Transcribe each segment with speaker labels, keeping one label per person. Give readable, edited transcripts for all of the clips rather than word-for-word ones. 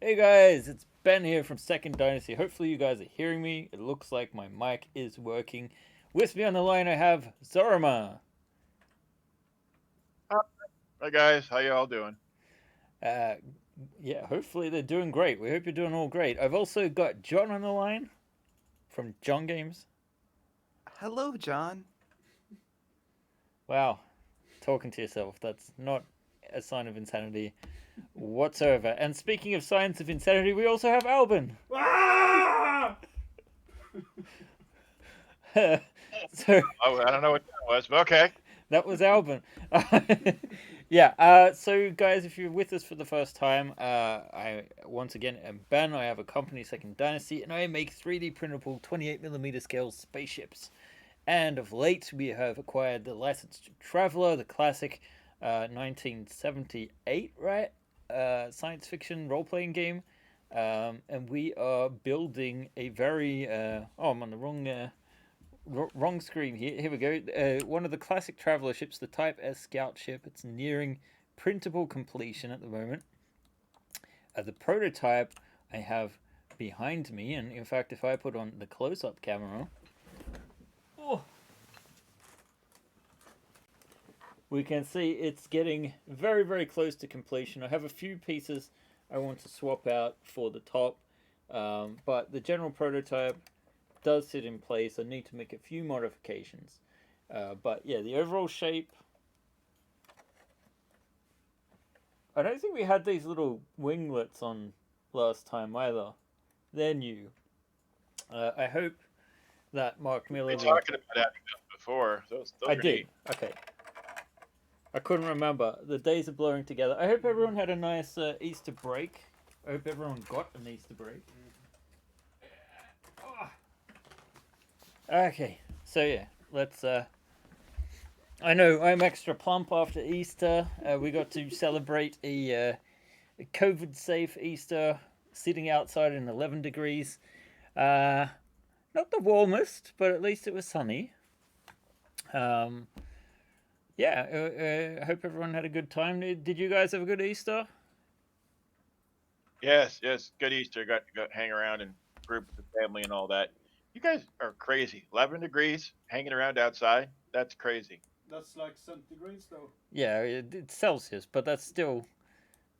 Speaker 1: Hey guys, it's Ben here from Second Dynasty. Hopefully, you guys are hearing me. It looks like my mic is working. With me on the line, I have Zorama.
Speaker 2: Hi guys, how you all doing?
Speaker 1: Uh, yeah, hopefully they're doing great. We hope you're doing all great. I've also got John on the line from John Games.
Speaker 3: Hello, John.
Speaker 1: Wow, talking to yourself. That's not a sign of insanity whatsoever. And speaking of signs of insanity, we also have Albin.
Speaker 4: Ah!
Speaker 1: So
Speaker 2: Oh, I don't know what that was, but okay.
Speaker 1: that was Albin. Yeah. So, guys, if you're with us for the first time, I once again am Ben. I have a company, Second Dynasty, and I make 3D printable 28mm scale spaceships. And of late, we have acquired the Licensed Traveler, the classic 1978, right? Science fiction role playing game. And we are building a very. Oh, I'm on the wrong screen here. Here we go. One of the classic traveler ships, the Type S Scout ship. It's nearing printable completion at the moment. The prototype I have behind me, and in fact, if I put on the close-up camera, oh, we can see it's getting very, very close to completion. I have a few pieces I want to swap out for the top, but the general prototype does sit in place. I need to make a few modifications. But yeah, the overall shape. I don't think we had these little winglets on last time either. They're new. I hope that Mark
Speaker 2: We've
Speaker 1: Miller
Speaker 2: been
Speaker 1: will.
Speaker 2: talking about having those before. Those
Speaker 1: I
Speaker 2: are
Speaker 1: did.
Speaker 2: neat.
Speaker 1: Okay. I couldn't remember. The days are blurring together. I hope everyone had a nice Easter break. I hope everyone got an Easter break. Okay. So yeah, let's I know I'm extra plump after Easter. We got to celebrate a COVID safe Easter sitting outside in 11 degrees. Uh, Not the warmest, but at least it was sunny. Um, yeah, I hope everyone had a good time. Did you guys have a good Easter?
Speaker 2: Yes, yes. Good Easter. Got to hang around and group with the family and all that. You guys are crazy. 11 degrees, hanging around outside. That's crazy.
Speaker 4: That's like centigrades, though.
Speaker 1: Yeah, it's Celsius, but that's still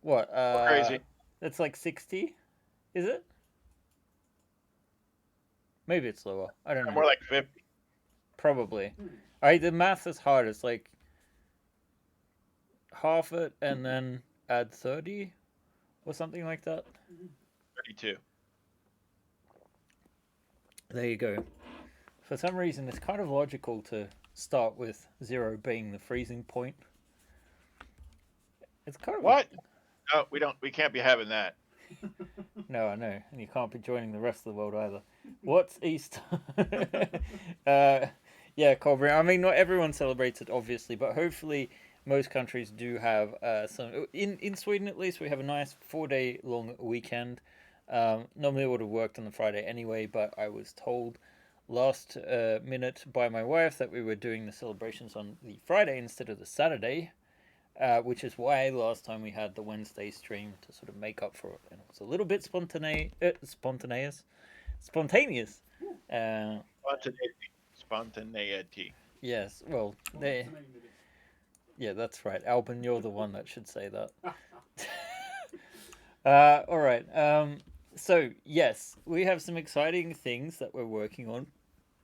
Speaker 1: what?
Speaker 2: Well, crazy.
Speaker 1: That's like 60, is it? Maybe it's lower. I don't know.
Speaker 2: More like 50.
Speaker 1: Probably. I the math is hard. It's like half it and then add 30 or something like that.
Speaker 2: 32.
Speaker 1: There you go. For some reason, it's kind of logical to start with 0 being the freezing point. It's kind of
Speaker 2: What? No, we don't. We can't be having that.
Speaker 1: no, I know, and you can't be joining the rest of the world either. What's Easter? Yeah, Colby. I mean, not everyone celebrates it, obviously, but hopefully most countries do have some. In Sweden, at least, we have a nice 4 day long weekend. Normally, I would have worked on the Friday anyway, but I was told last minute by my wife that we were doing the celebrations on the Friday instead of the Saturday, which is why last time we had the Wednesday stream to sort of make up for it. And it was a little bit spontaneous. Uh,
Speaker 2: Spontaneity. Spontaneity.
Speaker 1: yes, well, they, yeah, that's right. Albin, you're the one that should say that. All right. So yes, we have some exciting things that we're working on.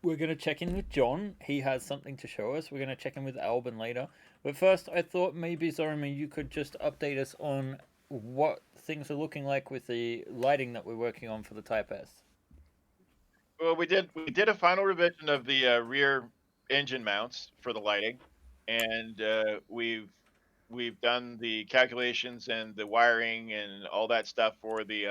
Speaker 1: We're going to check in with John. He has something to show us. We're going to check in with Albin later. But first, I thought maybe, Zorami, you could just update us on what things are looking like with the lighting that we're working on for the Type S.
Speaker 2: Well, we did a final revision of the rear engine mounts for the lighting, and we've done the calculations and the wiring and all that stuff for the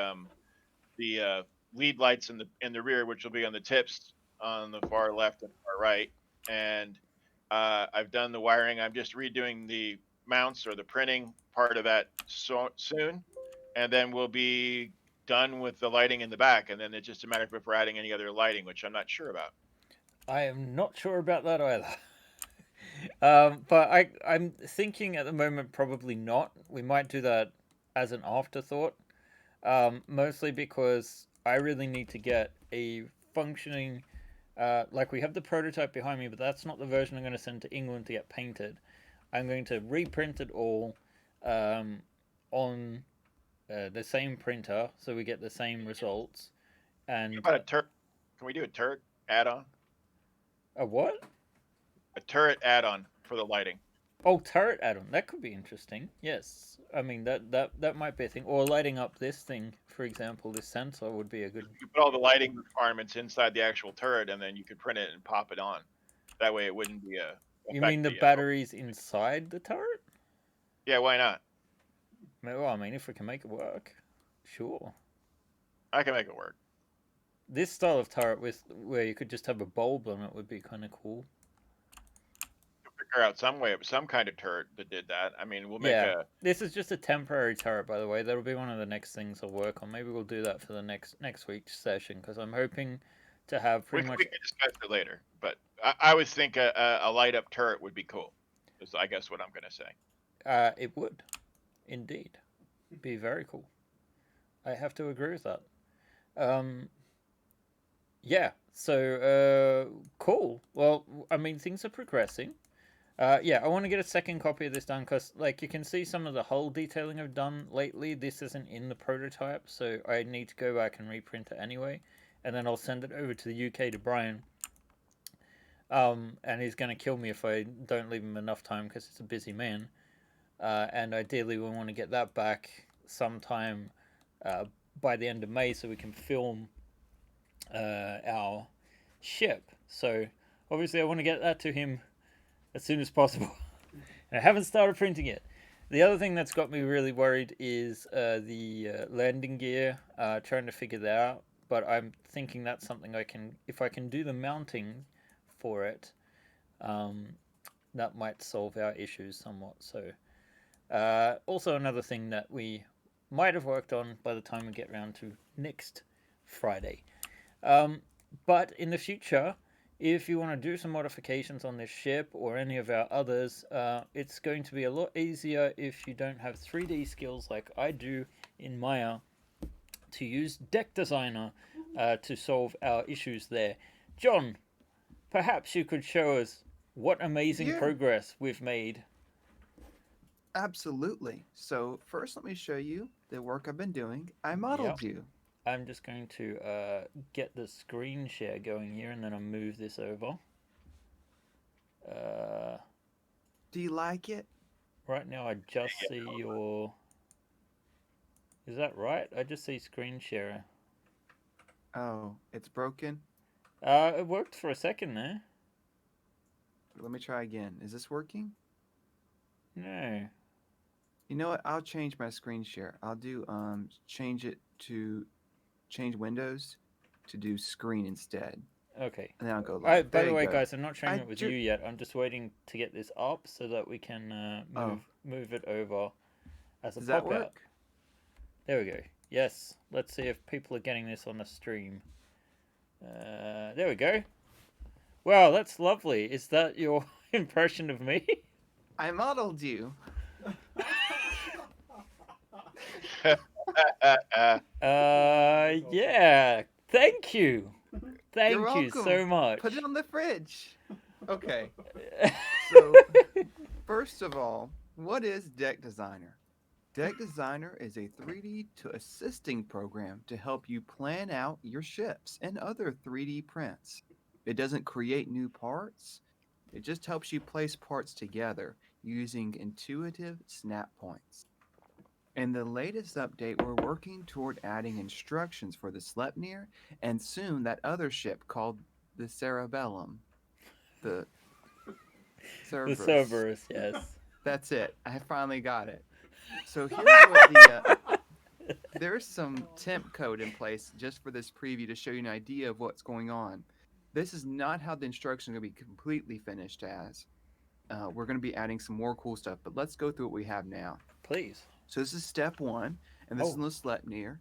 Speaker 2: lead lights in the rear, which will be on the tips on the far left and far right. And I've done the wiring. I'm just redoing the mounts or the printing part of that soon, and then we'll be done with the lighting in the back. And then it's just a matter of if we're adding any other lighting, which I'm not sure about.
Speaker 1: I am not sure about that either. But I'm thinking at the moment probably not. We might do that as an afterthought. Mostly because I really need to get a functioning. Like we have the prototype behind me, but that's not the version I'm going to send to England to get painted. I'm going to reprint it all on the same printer, so we get the same results. And
Speaker 2: How about a turret? Can we do a turret add-on?
Speaker 1: a what?
Speaker 2: A turret add-on for the lighting.
Speaker 1: Oh, turret add-on. That could be interesting. Yes, I mean that might be a thing. Or lighting up this thing, for example, this sensor would be a good.
Speaker 2: You could put all the lighting requirements inside the actual turret, and then you could print it and pop it on. That way, it wouldn't be a.
Speaker 1: You mean the batteries inside the turret?
Speaker 2: Yeah, why not?
Speaker 1: Well, I mean, if we can make it work, sure.
Speaker 2: I can make it work.
Speaker 1: This style of turret with where you could just have a bulb on it would be kind of cool.
Speaker 2: Figure out some kind of turret that did that. I mean, we'll make
Speaker 1: Yeah. This is just a temporary turret, by the way. That'll be one of the next things I'll work on. Maybe we'll do that for the next week's session, because I'm hoping to have
Speaker 2: we
Speaker 1: pretty much.
Speaker 2: can discuss it later, but I would think a light up turret would be cool. Is I guess what I'm gonna say.
Speaker 1: It would, indeed, be very cool. I have to agree with that. Yeah. So cool. Well, I mean, things are progressing. Yeah, I want to get a second copy of this done because, like, you can see some of the hull detailing I've done lately. This isn't in the prototype, so I need to go back and reprint it anyway, and then I'll send it over to the UK to Brian. And he's going to kill me if I don't leave him enough time because he's a busy man. And ideally, we want to get that back sometime by the end of May so we can film our ship. So obviously, I want to get that to him as soon as possible. I haven't started printing it. The other thing that's got me really worried is the landing gear, trying to figure that out. But I'm thinking that's something I can, if I can do the mounting for it, that might solve our issues somewhat. So, also another thing that we might have worked on by the time we get around to next Friday. But in the future, if you want to do some modifications on this ship or any of our others, it's going to be a lot easier if you don't have 3D skills like I do in Maya to use Deck Designer to solve our issues there. John, perhaps you could show us what amazing progress we've made.
Speaker 3: Absolutely. So first, let me show you the work I've been doing. I modeled you.
Speaker 1: I'm just going to get the screen share going here, and then I'll move this over.
Speaker 3: Do you like it?
Speaker 1: Right now, I just see your... Is that right? I just see screen share.
Speaker 3: Oh, it's broken?
Speaker 1: It worked for a second there.
Speaker 3: Let me try again. Is this working?
Speaker 1: No.
Speaker 3: You know what? I'll change my screen share. I'll do change windows to do screen instead.
Speaker 1: Okay.
Speaker 3: And then I'll go live.
Speaker 1: By the way, guys, I'm not sharing it with you yet. I'm just waiting to get this up so that we can move it over as a pop-out. Does that work? There we go. Yes. Let's see if people are getting this on the stream. There we go. Wow, that's lovely. Is that your impression of me?
Speaker 3: I modeled you.
Speaker 1: Yeah. Thank you. Thank you so much.
Speaker 3: Put it on the fridge. Okay. So, first of all, what is Deck Designer? Deck Designer is a 3D to assisting program to help you plan out your ships and other 3D prints. It doesn't create new parts. It just helps you place parts together using intuitive snap points. In the latest update, we're working toward adding instructions for the Sleipnir and soon that other ship called the Cerebellum. The Cerberus.
Speaker 1: The Cerberus, yes.
Speaker 3: That's it. I finally got it. So here's what there's some temp code in place just for this preview to show you an idea of what's going on. This is not how the instructions are going to be completely finished as. We're going to be adding some more cool stuff, but let's go through what we have now.
Speaker 1: Please.
Speaker 3: So this is step 1, and this is the Sleipnir.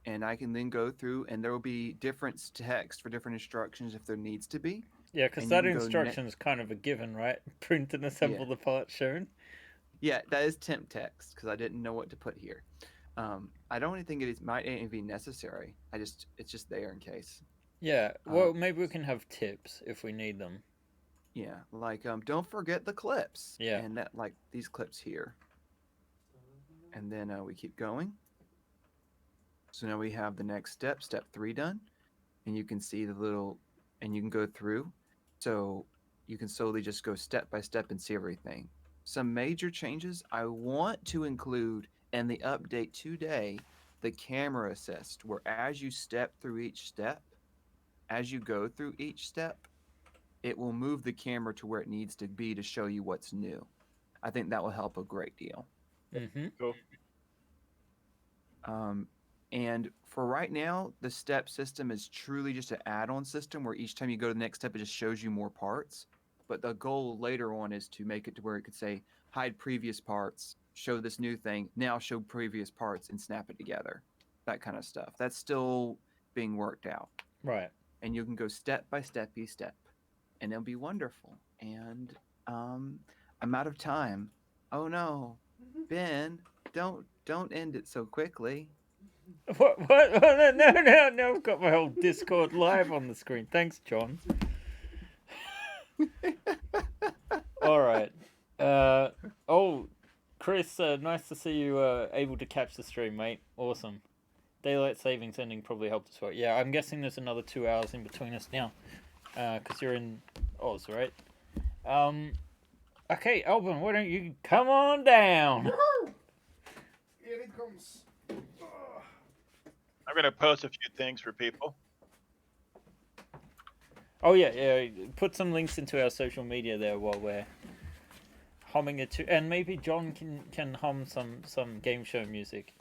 Speaker 3: And I can then go through, and there will be different text for different instructions if there needs to be.
Speaker 1: Yeah, because that instruction is kind of a given, right? Print and assemble the part shown.
Speaker 3: Yeah, that is temp text, because I didn't know what to put here. I don't even think might even be necessary. It's just there in case.
Speaker 1: Yeah. Well,
Speaker 3: Um,
Speaker 1: maybe we can have tips if we need them.
Speaker 3: yeah, like don't forget the clips.
Speaker 1: Yeah.
Speaker 3: And that like these clips here. And then we keep going. So now we have the next step, step 3 done, and you can see the little, and you can go through. So you can slowly just go step by step and see everything. Some major changes I want to include in the update today, the camera assist, where as you step through each step, as you go through each step, it will move the camera to where it needs to be to show you what's new. I think that will help a great deal.
Speaker 1: Mm-hmm.
Speaker 2: Cool.
Speaker 3: And for right now, the step system is truly just an add-on system where each time you go to the next step, it just shows you more parts. But the goal later on is to make it to where it could say, hide previous parts, show this new thing, now show previous parts, and snap it together. That kind of stuff. That's still being worked out.
Speaker 1: Right.
Speaker 3: And you can go step by step, and it'll be wonderful. And I'm out of time. Oh no, Ben, don't end it so quickly.
Speaker 1: What? Oh, no! I've got my whole Discord live on the screen. Thanks, John. All right. Oh, Chris, nice to see you able to catch the stream, mate. Awesome. Daylight savings ending probably helped as well. Yeah, I'm guessing there's another 2 hours in between us now, because you're in Oz, right? Okay, Alban, why don't you come on down?
Speaker 4: Here it comes.
Speaker 2: I'm gonna post a few things for people.
Speaker 1: Oh yeah. Put some links into our social media there while we're humming it too, and maybe John can hum some game show music.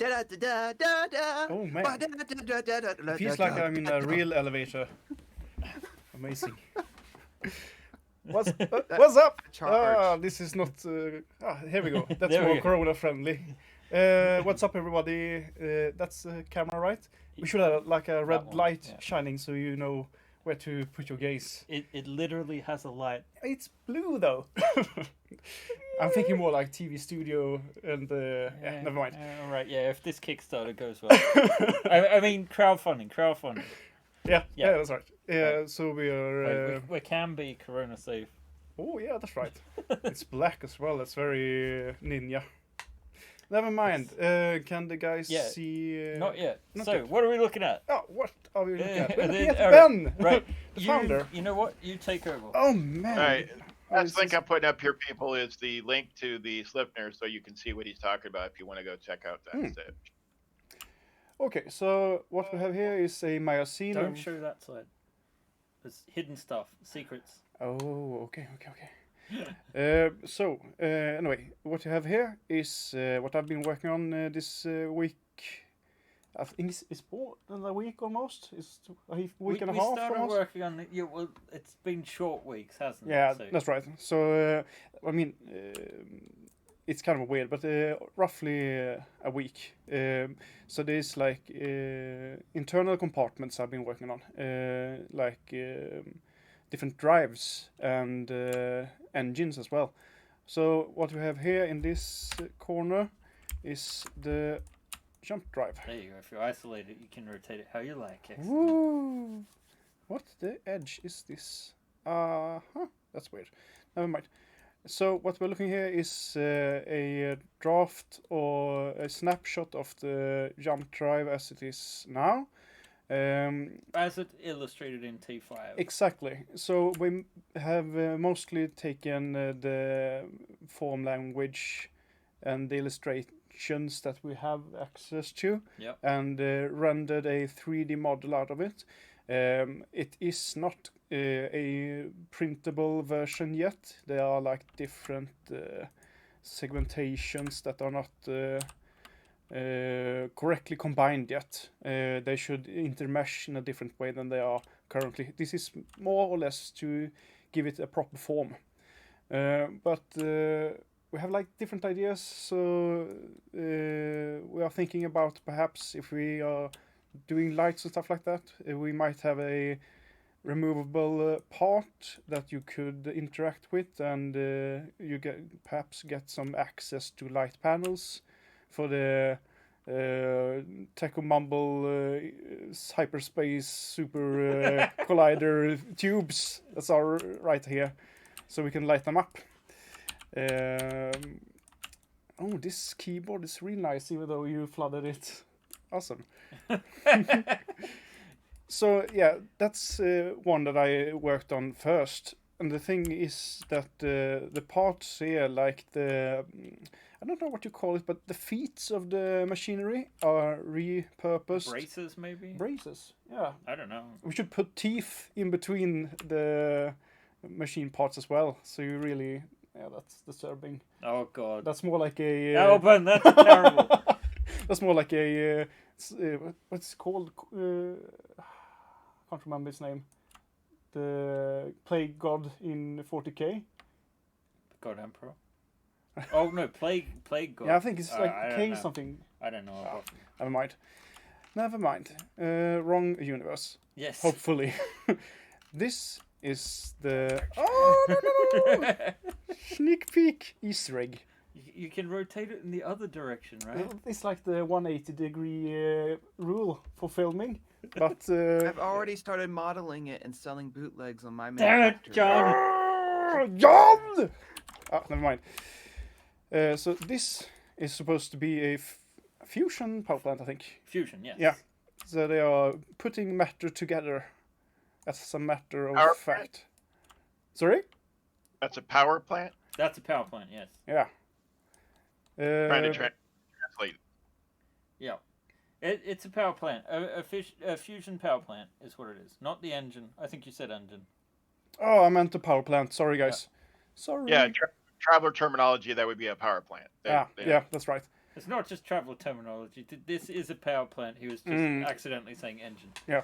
Speaker 5: Oh man, it feels like I'm in a real elevator. Amazing. What's up?
Speaker 3: Charge.
Speaker 5: This is not. Here we go. That's
Speaker 1: There we
Speaker 5: more
Speaker 1: go.
Speaker 5: Corona friendly. What's up, everybody? That's the camera, right? We should have like a red
Speaker 1: one,
Speaker 5: light
Speaker 1: yeah.
Speaker 5: shining so you know where to put your gaze.
Speaker 1: It literally has a light.
Speaker 5: It's blue though. I'm thinking more like TV studio and never mind.
Speaker 1: All right. Yeah. If this Kickstarter goes well, I mean crowdfunding.
Speaker 5: Yeah,
Speaker 1: Yeah.
Speaker 5: that's right. Yeah, so we are.
Speaker 1: We can be Corona safe.
Speaker 5: Oh yeah, that's right. It's black as well. That's very ninja. Never mind. Can the guys
Speaker 1: Yeah,
Speaker 5: see?
Speaker 1: Not yet.
Speaker 5: not
Speaker 1: so
Speaker 5: yet.
Speaker 1: what are we looking at?
Speaker 5: Oh, what are we looking at? We're
Speaker 1: Uh,
Speaker 5: looking at
Speaker 1: all
Speaker 5: Ben,
Speaker 1: Right.
Speaker 5: the founder.
Speaker 1: You know what? You take over.
Speaker 5: Oh man.
Speaker 2: All right.
Speaker 5: Oh,
Speaker 2: Last
Speaker 5: this
Speaker 2: link
Speaker 5: is-
Speaker 2: I'm putting up here, people, is the link to the Slipner, so you can see what he's talking about if you want to go check out that stage.
Speaker 5: Okay, so what we have here is a Myocene.
Speaker 1: Don't show that side. There's hidden stuff, secrets.
Speaker 5: Oh, okay. Anyway, what you have here is what I've been working on this week. I think it's more than a week almost. It's a week and a half
Speaker 1: We started
Speaker 5: almost.
Speaker 1: working on it. Yeah, well, it's been short weeks, hasn't
Speaker 5: Yeah,
Speaker 1: it? So,
Speaker 5: that's right. So, I mean, it's kind of weird, but roughly a week. So there's like internal compartments I've been working on, different drives and engines as well. So what we have here in this corner is the jump drive.
Speaker 1: There you go. If you isolate it, you can rotate it how you like. Excellent.
Speaker 5: Woo! What the edge is this? That's weird. Never mind. So what we're looking here is a draft or a snapshot of the jump drive as it is now.
Speaker 1: As it illustrated in T5.
Speaker 5: Exactly. So we have mostly taken the form language and the illustrations that we have access to
Speaker 1: Yep.
Speaker 5: and rendered a 3D model out of it. It is not a printable version yet. There are like different segmentations that are not correctly combined yet. They should intermesh in a different way than they are currently. This is more or less to give it a proper form. But we have like different ideas, so we are thinking about perhaps if we are doing lights and stuff like that, we might have a removable part that you could interact with, and you perhaps get some access to light panels for the Techo Mumble hyperspace super collider tubes that are right here, so we can light them up. Oh, this keyboard is really nice, even though you flooded it. Awesome. So yeah, that's one that I worked on first. And the thing is that the parts here, like I don't know what you call it, but the feet of the machinery are repurposed.
Speaker 1: Braces, maybe?
Speaker 5: Braces, yeah.
Speaker 1: I don't know.
Speaker 5: We should put teeth in between the machine parts as well. So you really, yeah, that's disturbing.
Speaker 1: Oh, God.
Speaker 5: That's more like a...
Speaker 1: Alban, that's terrible.
Speaker 5: That's more like a... what's it called? Can't remember his name. The Plague God in 40k.
Speaker 1: God Emperor. Oh, no, Plague God.
Speaker 5: Yeah, I think it's like
Speaker 1: I don't
Speaker 5: K
Speaker 1: know.
Speaker 5: something.
Speaker 1: I don't know. About...
Speaker 5: Never mind. Never mind. Wrong universe.
Speaker 1: Yes.
Speaker 5: Hopefully. This is the... Oh, no. Sneak peek Easter egg.
Speaker 1: You can rotate it in the other direction, right?
Speaker 5: It's like the 180-degree rule for filming. But
Speaker 3: I've already started modeling it and selling bootlegs on my
Speaker 1: Damn it,
Speaker 3: manufacturer.
Speaker 1: John!
Speaker 5: John! Never mind. So this is supposed to be a fusion power plant, I think.
Speaker 1: Fusion, yes.
Speaker 5: Yeah. So they are putting matter together as a matter of
Speaker 2: Power
Speaker 5: fact. Sorry?
Speaker 2: That's a power plant.
Speaker 1: That's a power plant, yes.
Speaker 5: Yeah.
Speaker 2: Trying to translate.
Speaker 1: Yeah. It's a power plant. A fusion power plant is what it is. Not the engine. I think you said engine.
Speaker 5: Oh, I meant the power plant. Sorry, guys. Sorry.
Speaker 2: Yeah, traveler terminology. That would be a power plant.
Speaker 5: Yeah, that's right.
Speaker 1: It's not just travel terminology. This is a power plant. He was just accidentally saying engine.
Speaker 5: Yeah.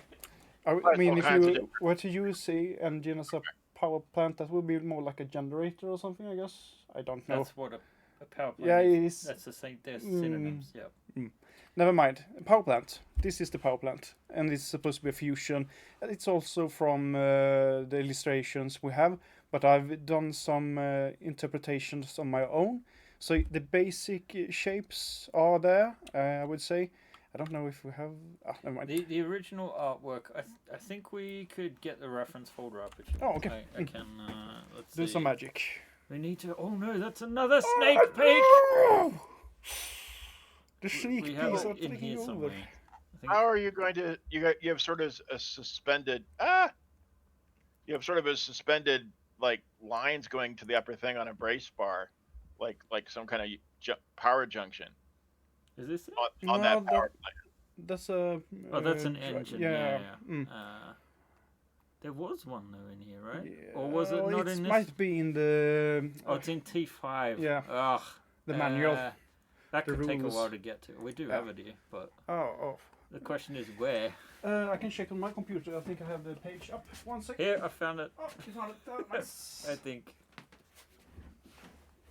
Speaker 5: I
Speaker 2: All
Speaker 5: mean, if
Speaker 2: kinds of
Speaker 5: you
Speaker 2: different-
Speaker 5: were to use a engine as a power plant, that would be more like a generator or something, I guess. I don't know.
Speaker 1: That's what a power plant
Speaker 5: Yeah,
Speaker 1: is.
Speaker 5: it is.
Speaker 1: That's the same. There's synonyms. Yeah.
Speaker 5: Never mind. Power plant. This is the power plant, and it's supposed to be a fusion. And it's also from the illustrations we have, but I've done some interpretations on my own. So the basic shapes are there, I would say. I don't know if we have... never mind.
Speaker 1: The original artwork. I think we could get the reference folder up. If you
Speaker 5: Oh,
Speaker 1: want.
Speaker 5: okay.
Speaker 1: I can. Let's
Speaker 5: Do
Speaker 1: see.
Speaker 5: some magic.
Speaker 1: We need to. Oh no, that's another snake peek.
Speaker 5: The sneak
Speaker 1: We have
Speaker 5: peeks are
Speaker 1: it in
Speaker 5: taking
Speaker 1: here
Speaker 5: over.
Speaker 1: somewhere. I think
Speaker 2: How are you going to? You have sort of a suspended. You have sort of a suspended like lines going to the upper thing on a brace bar, like some kind of power junction
Speaker 1: is this it?
Speaker 2: on
Speaker 5: No,
Speaker 2: that power plant.
Speaker 5: That's a...
Speaker 1: Oh, that's an engine. Yeah.
Speaker 5: Mm.
Speaker 1: There was one though in here, right? Or was it
Speaker 5: Oh,
Speaker 1: not
Speaker 5: it
Speaker 1: in this?
Speaker 5: might be in the...
Speaker 1: Oh, it's in T5.
Speaker 5: Yeah.
Speaker 1: Ugh.
Speaker 5: The manual.
Speaker 1: That
Speaker 5: The
Speaker 1: could take a
Speaker 5: rules.
Speaker 1: while to get to. We do have it here, but
Speaker 5: Oh.
Speaker 1: the question is where.
Speaker 5: I can check on my computer. I think I have the page up. 1 second.
Speaker 1: Here, I found it.
Speaker 5: Oh, you found it. Oh, nice.
Speaker 1: I think.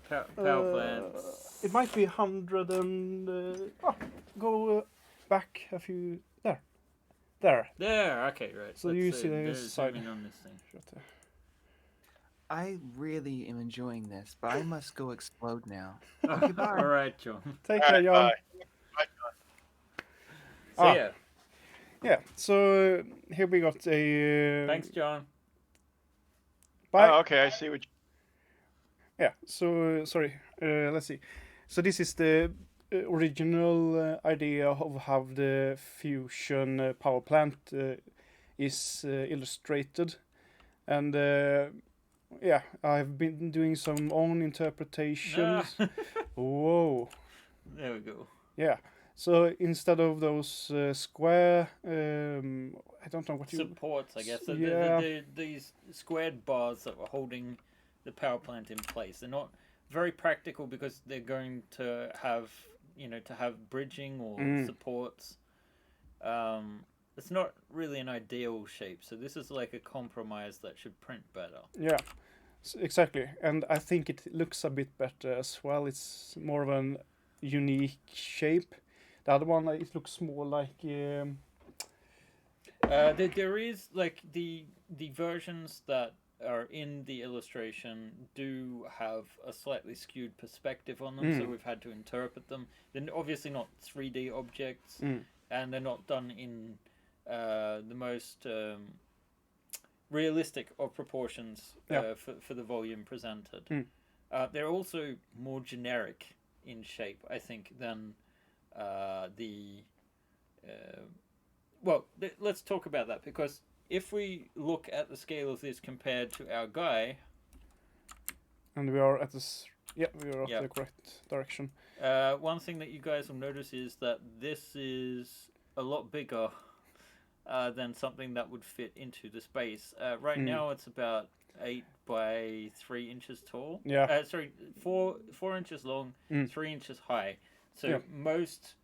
Speaker 1: Power plants.
Speaker 5: It might be 100 and... go back a few... There.
Speaker 1: There. Okay, right.
Speaker 5: So you see the side.
Speaker 1: zoom in on this thing.
Speaker 3: I really am enjoying this, but I must go explode now.
Speaker 1: All right, John.
Speaker 5: Take care, Jan.
Speaker 2: Bye.
Speaker 1: See ya.
Speaker 5: Yeah, so here we got a...
Speaker 1: Thanks, John.
Speaker 5: Bye.
Speaker 2: Oh, okay, I see what.
Speaker 5: Yeah, so sorry, let's see. So this is the original idea of how the fusion power plant is illustrated. And yeah, I've been doing some own interpretations. Whoa.
Speaker 1: There we go.
Speaker 5: Yeah. So instead of those square, I don't know what you...
Speaker 1: Supports, I guess. So
Speaker 5: Yeah.
Speaker 1: these squared bars that were holding the power plant in place. They're not very practical because they're going to have, to have bridging or supports. It's not really an ideal shape. So this is like a compromise that should print better.
Speaker 5: Yeah, exactly. And I think it looks a bit better as well. It's more of an unique shape. The other one, it looks more like...
Speaker 1: There is like the versions that are in the illustration do have a slightly skewed perspective on them, so we've had to interpret them. They're obviously not 3D objects, and they're not done in the most realistic of proportions for the volume presented. They're also more generic in shape, I think, than let's talk about that, because if we look at the scale of this compared to our guy,
Speaker 5: and we are at this. Yeah, we are at the correct direction.
Speaker 1: one thing that you guys will notice is that this is a lot bigger than something that would fit into the space. Right now, it's about 8 by 3 inches tall.
Speaker 5: Yeah.
Speaker 1: Sorry, 4 inches long, 3 inches high. So most.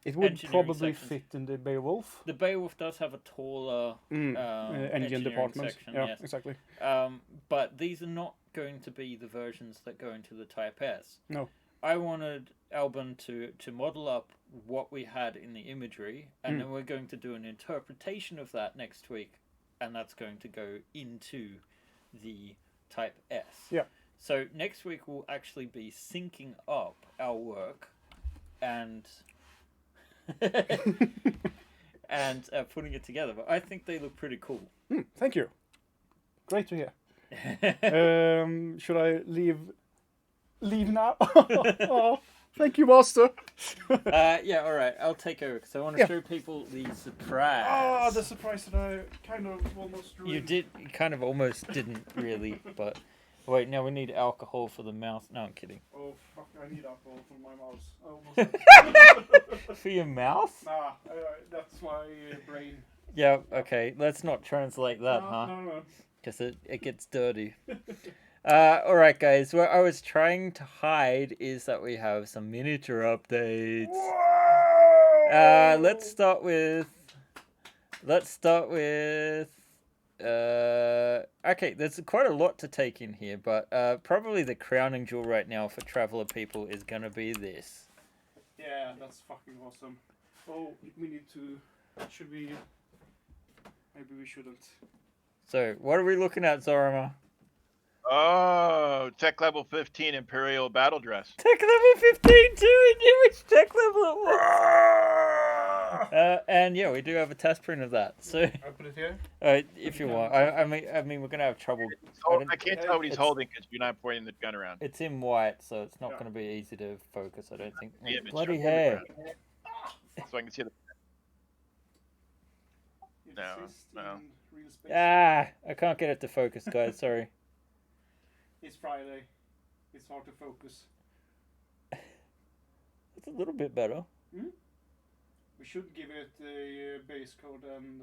Speaker 5: It would
Speaker 1: engineering
Speaker 5: probably
Speaker 1: sections.
Speaker 5: fit in the Beowulf
Speaker 1: The Beowulf does have a taller
Speaker 5: engine
Speaker 1: engineering
Speaker 5: department.
Speaker 1: section,
Speaker 5: Yeah,
Speaker 1: yes.
Speaker 5: exactly.
Speaker 1: But these are not going to be the versions that go into the Type S.
Speaker 5: No.
Speaker 1: I wanted Albin to model up what we had in the imagery, and then we're going to do an interpretation of that next week, and that's going to go into the Type S.
Speaker 5: Yeah.
Speaker 1: So next week we'll actually be syncing up our work and and putting it together. But I think they look pretty cool.
Speaker 5: Thank you. Great to hear. Should I leave now? Oh, thank you, Master.
Speaker 1: Yeah, all right. I'll take over because I want to show people the surprise.
Speaker 5: Ah, the surprise that I kind of almost ruined.
Speaker 1: You kind of almost didn't really, but wait. Now we need alcohol for the mouth. No, I'm kidding.
Speaker 5: Oh fuck! I need alcohol for my mouth. I almost.
Speaker 1: For your mouth?
Speaker 5: Nah, that's my brain.
Speaker 1: Yeah. Okay. Let's not translate that, huh?
Speaker 5: No.
Speaker 1: Because it gets dirty. All right, guys. What I was trying to hide is that we have some miniature updates.
Speaker 5: Whoa!
Speaker 1: Let's start with. Okay, there's quite a lot to take in here, but probably the crowning jewel right now for Traveler people is gonna be this.
Speaker 5: Yeah, that's fucking awesome. Oh, we need to. Should we? Maybe we shouldn't.
Speaker 1: So, what are we looking at, Zorama?
Speaker 2: Oh, tech level 15 Imperial battle dress.
Speaker 1: Tech level 15 too. I knew which tech level it was. And yeah, we do have a test print of that. So,
Speaker 5: I'll put it here.
Speaker 1: if you want, I mean, we're gonna have trouble.
Speaker 2: I can't tell what he's holding because you're not pointing the gun around.
Speaker 1: It's in white, so it's not gonna be easy to focus. I don't think.
Speaker 2: The image.
Speaker 1: Bloody hair.
Speaker 2: So I can see the. No,
Speaker 5: Insist
Speaker 2: no.
Speaker 5: in real space.
Speaker 1: Ah, I can't get it to focus, guys. Sorry.
Speaker 5: It's Friday. It's hard to focus.
Speaker 1: It's a little bit better.
Speaker 5: We should give it a base code and.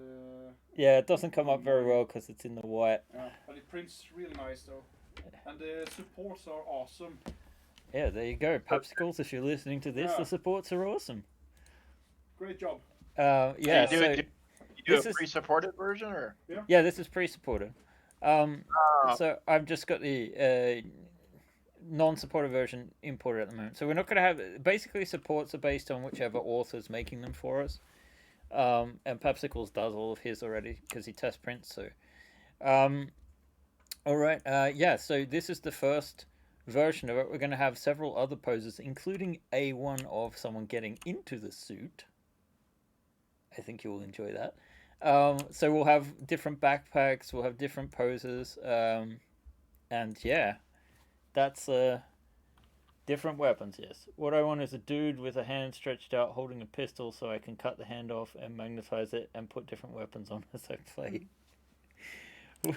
Speaker 1: Yeah, it doesn't come up very well because it's in the white.
Speaker 5: But it prints really nice though, and the supports are awesome.
Speaker 1: Yeah, there you go. Popsicles, if you're listening to this, the supports are awesome.
Speaker 5: Great job.
Speaker 1: Yeah,
Speaker 2: Do
Speaker 1: so
Speaker 2: you do
Speaker 1: this
Speaker 2: a
Speaker 1: is-
Speaker 2: pre-supported version or?
Speaker 1: yeah, this is pre-supported. So I've just got the non-supported version imported at the moment. So we're not going to have... Basically, supports are based on whichever author's making them for us. And Popsicles does all of his already because he test prints. So, all right. Yeah, so this is the first version of it. We're going to have several other poses, including a one of someone getting into the suit. I think you will enjoy that. So we'll have different backpacks, we'll have different poses, and yeah, that's different weapons, yes. What I want is a dude with a hand stretched out holding a pistol so I can cut the hand off and magnetize it and put different weapons on as I play.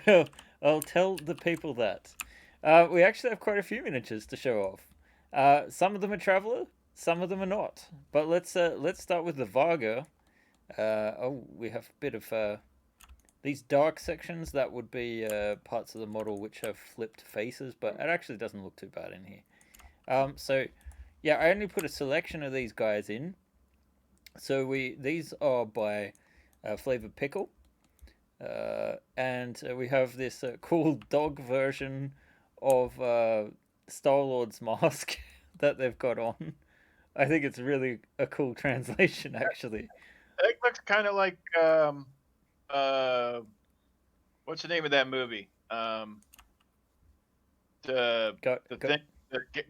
Speaker 1: Well, I'll tell the people that. We actually have quite a few miniatures to show off. Some of them are Traveler, some of them are not. But let's start with the Varga. We have a bit of these dark sections that would be parts of the model which have flipped faces, but it actually doesn't look too bad in here. So yeah, I only put a selection of these guys in. So these are by Flavored Pickle, and we have this cool dog version of Star-Lord's mask that they've got on. I think it's really a cool translation, actually.
Speaker 2: It looks kind of like what's the name of that movie? The
Speaker 1: Go,
Speaker 2: the
Speaker 1: go,
Speaker 2: thing,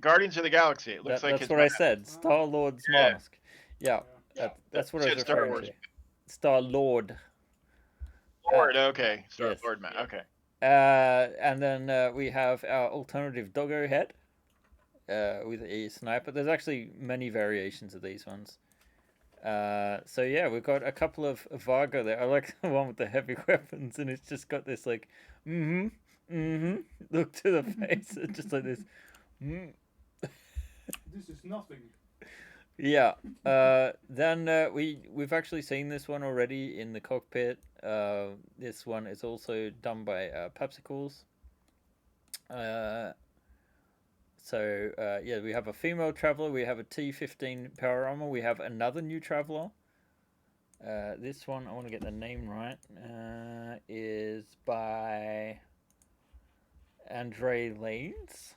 Speaker 2: Guardians of the Galaxy. It looks like
Speaker 1: that's
Speaker 2: his
Speaker 1: what I
Speaker 2: mask.
Speaker 1: said. Star Lord's
Speaker 2: Yeah.
Speaker 1: mask. Yeah, that's what I
Speaker 2: Shit,
Speaker 1: was
Speaker 2: Star
Speaker 1: referring
Speaker 2: Wars.
Speaker 1: to. Star Lord.
Speaker 2: Lord, okay. Star
Speaker 1: yes.
Speaker 2: Lord, man. Okay.
Speaker 1: And then we have our alternative doggo head with a sniper. There's actually many variations of these ones. So yeah, we've got a couple of Vargo there. I like the one with the heavy weapons, and it's just got this like, look to the face, it's just like this.
Speaker 5: This is nothing.
Speaker 1: Yeah. Then we've actually seen this one already in the cockpit. This one is also done by Papsicles. So yeah, we have a female traveler. We have a T-15 power armor. We have another new traveler. This one, I want to get the name right. Is by Andre Lanes,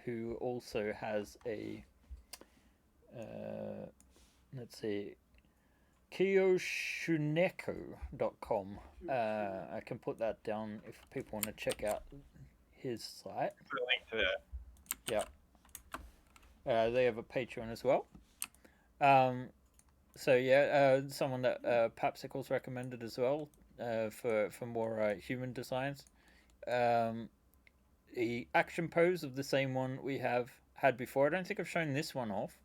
Speaker 1: who also has a let's see, Kiyoshuneko.com. I can put that down if people want to check out his site.
Speaker 2: Put a link to that.
Speaker 1: Yeah. They have a Patreon as well. So yeah, someone that Papsicles recommended as well for more human designs. The action pose of the same one we have had before. I don't think I've shown this one off.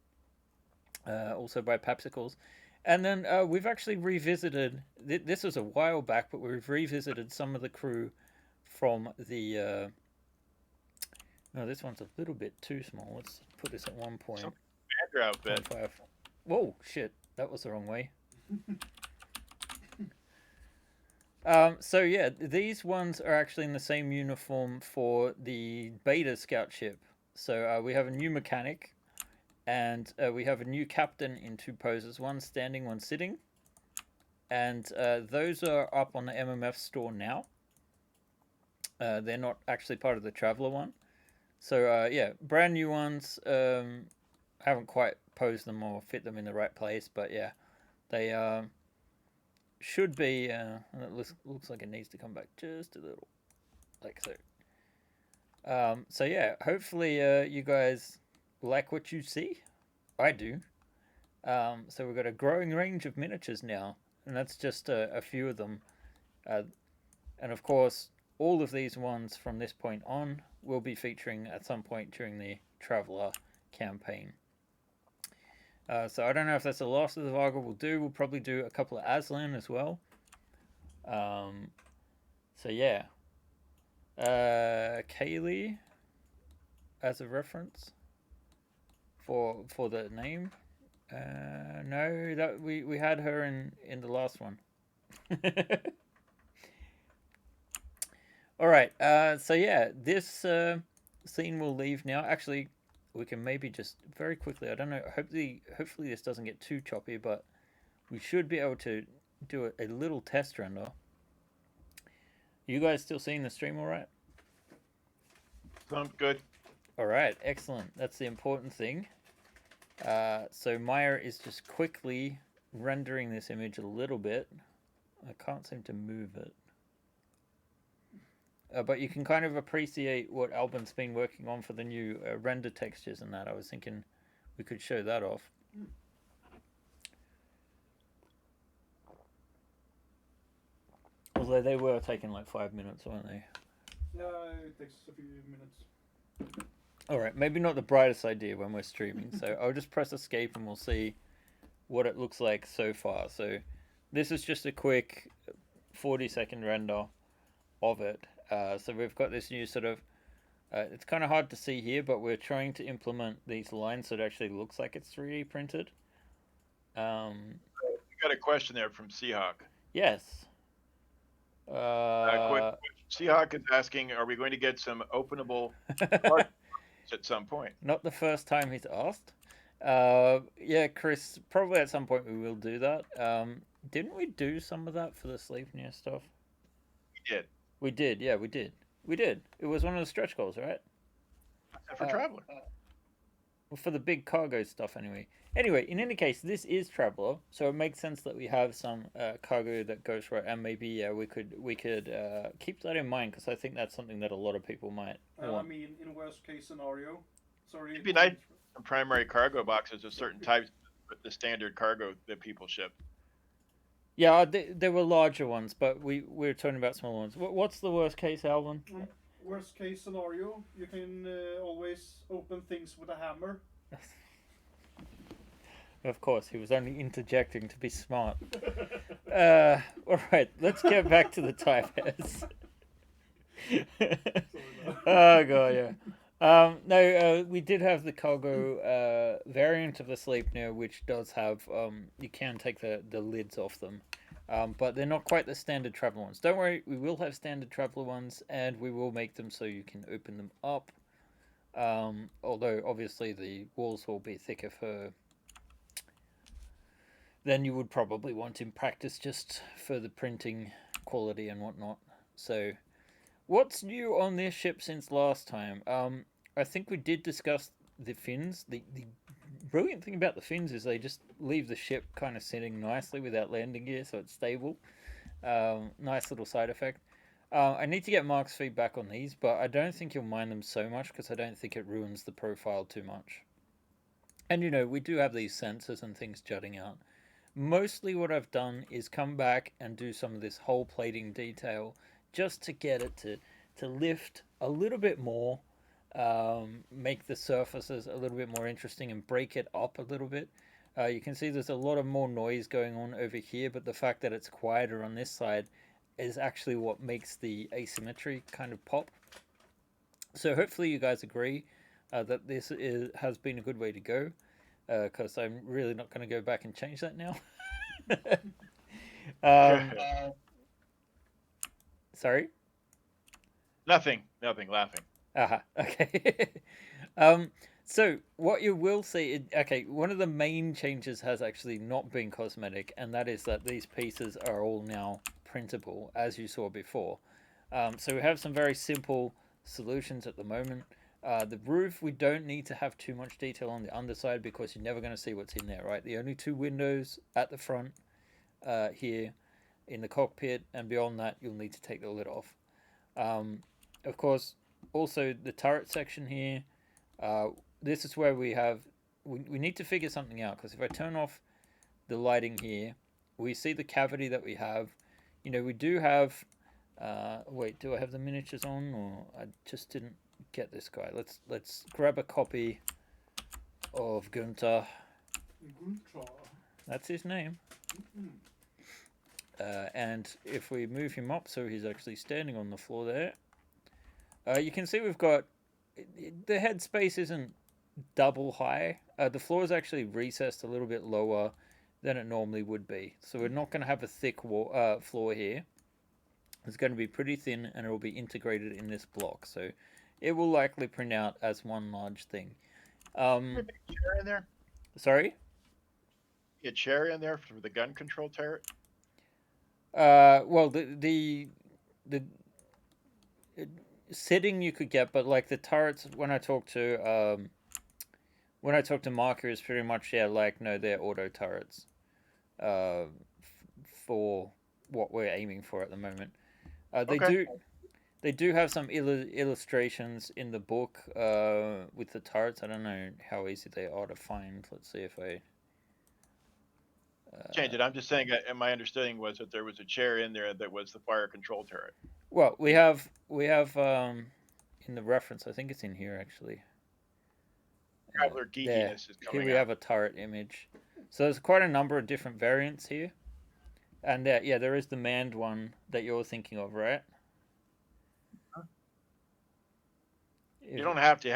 Speaker 1: Also by Papsicles. And then we've actually revisited, this was a while back, but we've revisited some of the crew from the, no, this one's a little bit too small. Let's put this at 1.5.
Speaker 2: Commander outfit.
Speaker 1: Whoa, shit, that was the wrong way. So yeah, these ones are actually in the same uniform for the Beta scout ship. So we have a new mechanic. And we have a new captain in two poses, one standing, one sitting. And those are up on the MMF store now. They're not actually part of the Traveler one. So yeah, brand new ones. Haven't quite posed them or fit them in the right place, but yeah, they should be. And it looks like it needs to come back just a little, like so. So yeah, hopefully you guys like what you see. I do. So we've got a growing range of miniatures now, and that's just a few of them. And of course, all of these ones from this point on will be featuring at some point during the Traveler campaign. So I don't know if that's the last of the Vargo we'll do. We'll probably do a couple of Aslan as well. So yeah. Kaylee as a reference for the name. No, that we had her in the last one. All right. So yeah, this scene will leave now. Actually, we can maybe just very quickly. I don't know. Hopefully this doesn't get too choppy, but we should be able to do a little test render. You guys still seeing the stream all right?
Speaker 2: Sounds good.
Speaker 1: All right, excellent. That's the important thing. So Maya is just quickly rendering this image a little bit. I can't seem to move it. But you can kind of appreciate what Albin's been working on for the new render textures and that. I was thinking we could show that off. Although they were taking like 5 minutes, weren't they?
Speaker 5: Yeah, it takes a few minutes.
Speaker 1: Alright, maybe not the brightest idea when we're streaming, so I'll just press escape and we'll see what it looks like so far. So this is just a quick 40-second render of it. So we've got this new sort of, it's kind of hard to see here, but we're trying to implement these lines so it actually looks like it's 3D printed.
Speaker 2: We got a question there from Seahawk.
Speaker 1: Yes.
Speaker 2: Quick, Seahawk is asking, are we going to get some openable parts at some point?
Speaker 1: Not the first time he's asked. Yeah, Chris, probably at some point we will do that. Didn't we do some of that for the Sleipnir stuff?
Speaker 2: We did.
Speaker 1: We did, yeah, we did. We did. It was one of the stretch goals, right?
Speaker 2: For Traveler.
Speaker 1: for the big cargo stuff anyway. Anyway, in any case, this is Traveler, so it makes sense that we have some cargo that goes right, and maybe we could keep that in mind because I think that's something that a lot of people might
Speaker 5: I
Speaker 1: want.
Speaker 5: mean, in worst case scenario, sorry.
Speaker 2: It'd be nice some primary cargo boxes of certain types, but the standard cargo that people ship.
Speaker 1: Yeah, there were larger ones, but we're talking about small ones. What's the worst case, Alvin?
Speaker 5: Worst case scenario, you can always open things with a hammer.
Speaker 1: Of course, he was only interjecting to be smart. All right, let's get back to the TIE Bears. Oh god, yeah. No, we did have the cargo variant of the Sleipnir, which does have you can take the lids off them, but they're not quite the standard traveler ones. Don't worry, we will have standard traveler ones, and we will make them so you can open them up. Although obviously the walls will be thicker than you would probably want in practice, just for the printing quality and whatnot. So, what's new on this ship since last time? I think we did discuss the fins. The brilliant thing about the fins is they just leave the ship kind of sitting nicely without landing gear, so it's stable. Nice little side effect. I need to get Mark's feedback on these, but I don't think you'll mind them so much because I don't think it ruins the profile too much. And we do have these sensors and things jutting out. Mostly what I've done is come back and do some of this hull plating detail just to get it to lift a little bit more, make the surfaces a little bit more interesting and break it up a little bit. You can see there's a lot of more noise going on over here, but the fact that it's quieter on this side is actually what makes the asymmetry kind of pop. So hopefully you guys agree that this has been a good way to go. Because I'm really not going to go back and change that now. Sorry?
Speaker 2: Nothing. Laughing.
Speaker 1: Okay. So what you will see, one of the main changes has actually not been cosmetic, and that is that these pieces are all now printable, as you saw before. So we have some very simple solutions at the moment. The roof, we don't need to have too much detail on the underside because you're never going to see what's in there, right? The only two windows at the front here in the cockpit, and beyond that, you'll need to take the lid off. Of course, also the turret section here, this is where we need to figure something out, because if I turn off the lighting here, we see the cavity that we have. We do have, wait, do I have the miniatures on, or I just didn't get this guy. Let's grab a copy of Gunther. That's his name. And if we move him up so he's actually standing on the floor there, you can see we've got the head space isn't double high. The floor is actually recessed a little bit lower than it normally would be. So we're not going to have a thick floor here. It's going to be pretty thin, and it will be integrated in this block. So it will likely print out as one large thing.
Speaker 2: A chair in there?
Speaker 1: Sorry?
Speaker 2: A chair in there for the gun control turret?
Speaker 1: Well, the sitting you could get, but like the turrets, when I talk to Marker, is pretty much they're auto turrets. For what we're aiming for at the moment. They do have some illustrations in the book with the turrets. I don't know how easy they are to find. Let's see if I
Speaker 2: change it. I'm just saying, my understanding was that there was a chair in there that was the fire control turret.
Speaker 1: Well, we have in the reference. I think it's in here actually.
Speaker 2: Traveler geekiness is coming
Speaker 1: Here we have a turret image. So there's quite a number of different variants here, and there is the manned one that you're thinking of, right?
Speaker 2: You don't have to you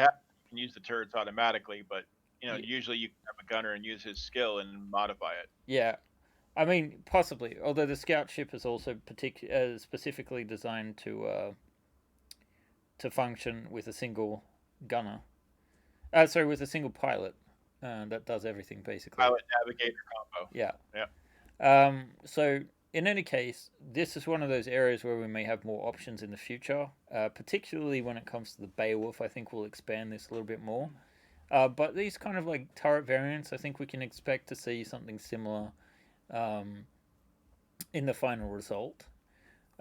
Speaker 2: can use the turrets automatically, but usually you can have a gunner and use his skill and modify it.
Speaker 1: Yeah, I mean possibly. Although the scout ship is also specifically designed to function with a single gunner. Sorry, with a single pilot that does everything basically.
Speaker 2: Pilot navigator combo.
Speaker 1: Yeah.
Speaker 2: Yeah.
Speaker 1: So in any case, this is one of those areas where we may have more options in the future, particularly when it comes to the Beowulf. I think we'll expand this a little bit more. But these kind of like turret variants, I think we can expect to see something similar in the final result.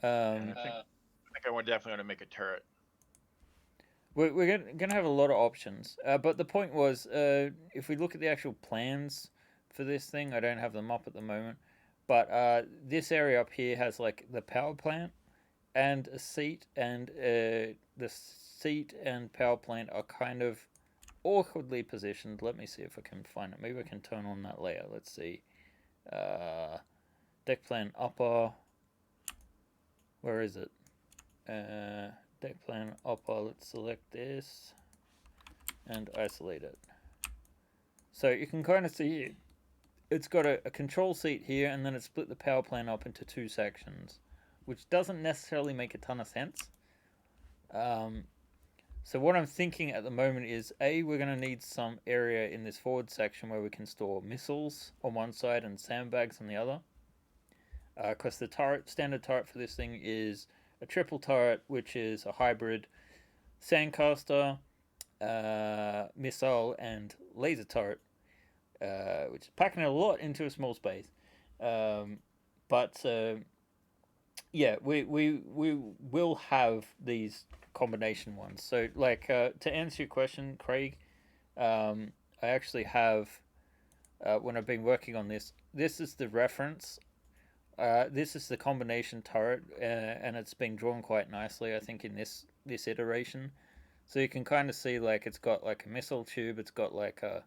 Speaker 2: And I think I would definitely want to make a turret.
Speaker 1: We're gonna have a lot of options, but the point was, if we look at the actual plans for this thing, I don't have them up at the moment, but this area up here has like the power plant and a seat, and the seat and power plant are kind of awkwardly positioned. Let me see if I can find it. Maybe I can turn on that layer. Let's see. Deck plan upper. Where is it? Deck plan upper. Let's select this and isolate it. So you can kind of see it's got a control seat here, and then it split the power plant up into two sections, which doesn't necessarily make a ton of sense. So what I'm thinking at the moment is, we're going to need some area in this forward section where we can store missiles on one side and sandbags on the other. Because the standard turret for this thing is a triple turret, which is a hybrid sandcaster, missile, and laser turret, which is packing a lot into a small space. Yeah, we will have these combination ones. So, like, to answer your question, Craig, I actually have, when I've been working on this is the reference. This is the combination turret, and it's been drawn quite nicely, I think, in this iteration. So you can kind of see, like, it's got like a missile tube. It's got like a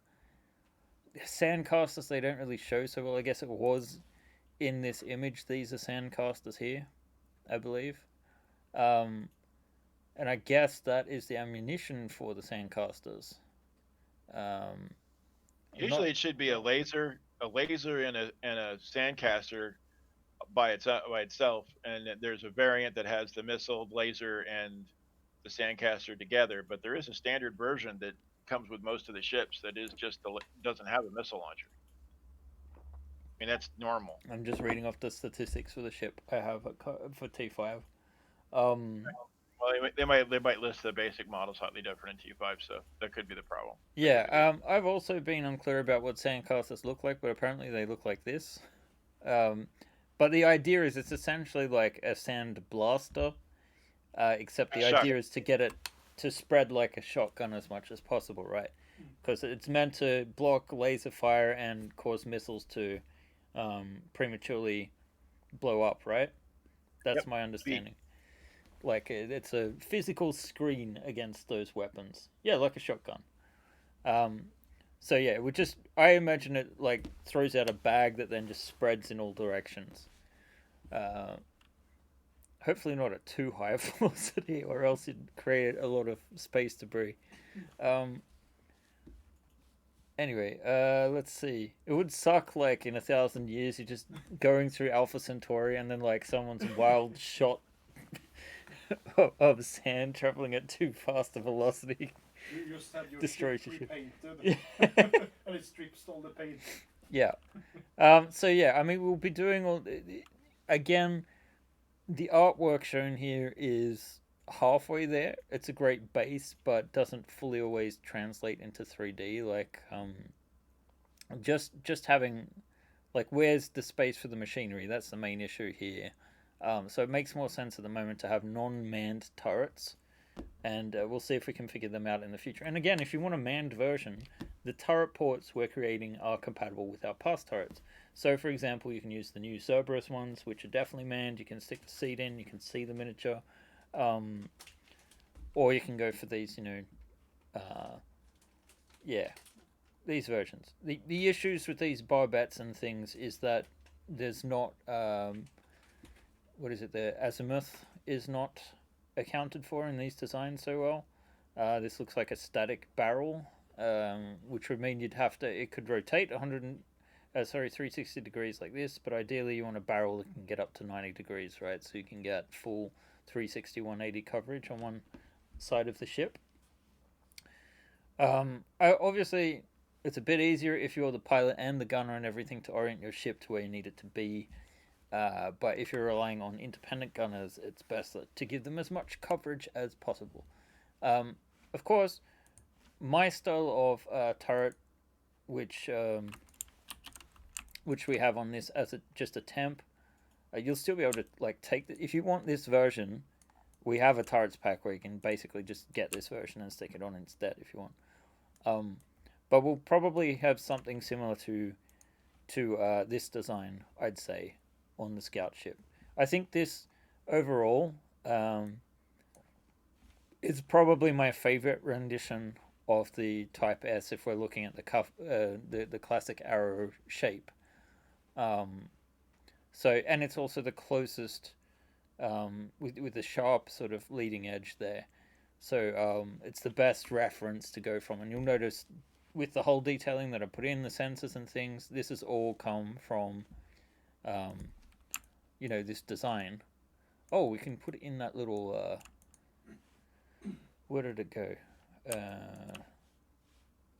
Speaker 1: sandcasters. They don't really show so well. I guess it was in this image. These are sandcasters here, I believe. And I guess that is the ammunition for the sandcasters.
Speaker 2: Usually, it should be a laser, and a sandcaster by itself, and there's a variant that has the missile, laser, and the sandcaster together. But there is a standard version that comes with most of the ships that is just doesn't have a missile launcher. I mean, that's normal.
Speaker 1: I'm just reading off the statistics for the ship I have for T5.
Speaker 2: Well, they might list the basic model slightly different in T5, so that could be the problem.
Speaker 1: Yeah, I've also been unclear about what sandcasters look like, but apparently they look like this. But the idea is it's essentially like a sand blaster, except the idea is to get it to spread like a shotgun as much as possible, right? Because it's meant to block laser fire and cause missiles to prematurely blow up, right? That's my understanding. Like, it's a physical screen against those weapons. Yeah, like a shotgun. So yeah, I imagine it like throws out a bag that then just spreads in all directions. Hopefully not at too high a velocity, or else it'd create a lot of space debris. Anyway, let's see. It would suck, like, in 1,000 years, you're just going through Alpha Centauri, and then, like, someone's wild shot of sand traveling at too fast a velocity
Speaker 5: You just have your
Speaker 1: destroys
Speaker 5: ship
Speaker 1: your ship.
Speaker 5: repainted, and it strips all the paint.
Speaker 1: Yeah. So yeah, I mean, we'll be doing all. Again, the artwork shown here is halfway there. It's a great base, but doesn't fully always translate into 3D. Like, just having, like, where's the space for the machinery? That's the main issue here. So it makes more sense at the moment to have non-manned turrets, and we'll see if we can figure them out in the future. And again, if you want a manned version, the turret ports we're creating are compatible with our past turrets. So, for example, you can use the new Cerberus ones, which are definitely manned. You can stick the seat in, you can see the miniature, or you can go for these, these versions. The issues with these barbettes and things is that there's not the azimuth is not accounted for in these designs so well. This looks like a static barrel, which would mean it could rotate 360 degrees like this, but ideally you want a barrel that can get up to 90 degrees, right? So you can get full 360, 180 coverage on one side of the ship. Obviously, it's a bit easier if you're the pilot and the gunner and everything to orient your ship to where you need it to be. But if you're relying on independent gunners, it's best to give them as much coverage as possible. Of course, my style of turret, which we have on this as just a temp, you'll still be able to like take if you want this version. We have a turrets pack where you can basically just get this version and stick it on instead if you want. But we'll probably have something similar to this design, I'd say, on the scout ship. I think this overall is probably my favorite rendition of the Type S if we're looking at the classic arrow shape. So, and it's also the closest with the sharp sort of leading edge there. So it's the best reference to go from, and you'll notice with the whole detailing that I put in, the sensors and things, this has all come from, this design. Oh, we can put it in that little, where did it go?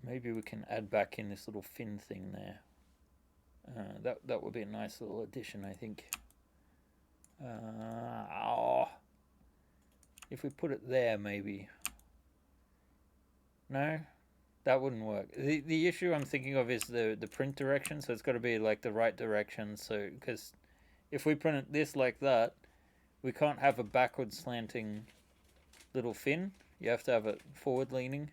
Speaker 1: Maybe we can add back in this little fin thing there. That would be a nice little addition, I think. If we put it there, maybe. No? That wouldn't work. The issue I'm thinking of is the print direction, so it's got to be like the right direction. So, because if we print it this like that, we can't have a backward slanting little fin. You have to have it forward leaning,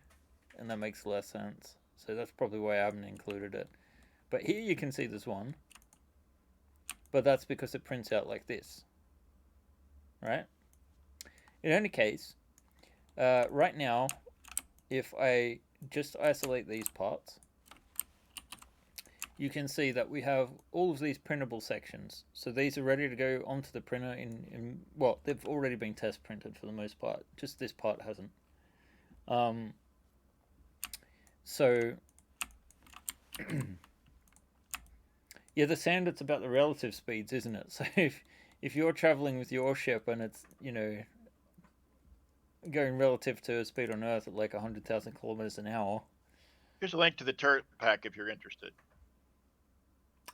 Speaker 1: and that makes less sense. So that's probably why I haven't included it. But here you can see there's one, but that's because it prints out like this, right? In any case, right now, if I just isolate these parts, you can see that we have all of these printable sections. So these are ready to go onto the printer well, they've already been test printed for the most part. Just this part hasn't. So yeah, the standard's about the relative speeds, isn't it? So if you're traveling with your ship and it's, going relative to a speed on Earth at like 100,000 kilometers an hour.
Speaker 2: Here's a link to the turret pack if you're interested.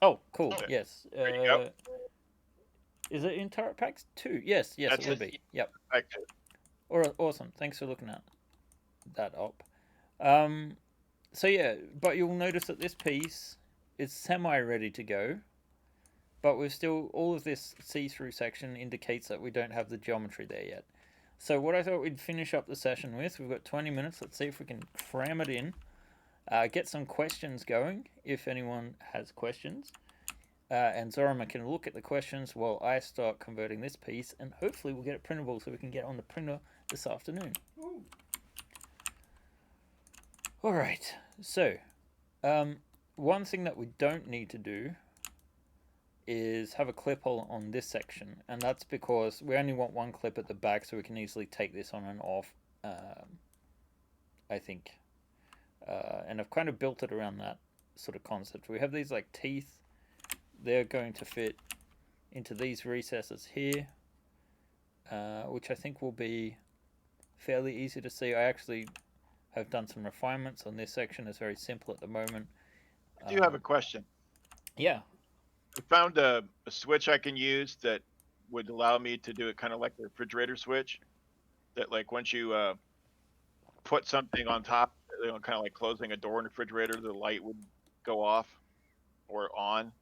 Speaker 1: Oh, cool.
Speaker 2: Okay.
Speaker 1: Yes.
Speaker 2: There you go.
Speaker 1: Is it in turret packs 2? Yes,
Speaker 2: That's
Speaker 1: it would be. Yep.
Speaker 2: Pack 2.
Speaker 1: Awesome. Thanks for looking at that up. So yeah, but you'll notice that this piece is semi-ready to go, but we've still, all of this see-through section indicates that we don't have the geometry there yet. So what I thought we'd finish up the session with, we've got 20 minutes, let's see if we can cram it in, get some questions going, if anyone has questions, and Zorima can look at the questions while I start converting this piece, and hopefully we'll get it printable so we can get on the printer this afternoon.
Speaker 4: Ooh.
Speaker 1: Alright, so, one thing that we don't need to do is have a clip hole on this section, and that's because we only want one clip at the back so we can easily take this on and off, I think. And I've kind of built it around that sort of concept. We have these like teeth, they're going to fit into these recesses here, which I think will be fairly easy to see. I actually have done some refinements on this section. It's very simple at the moment.
Speaker 2: I do have a question.
Speaker 1: Yeah.
Speaker 2: I found a switch I can use that would allow me to do it kind of like the refrigerator switch. That like once you put something on top, kind of like closing a door in a refrigerator, the light would go off or on,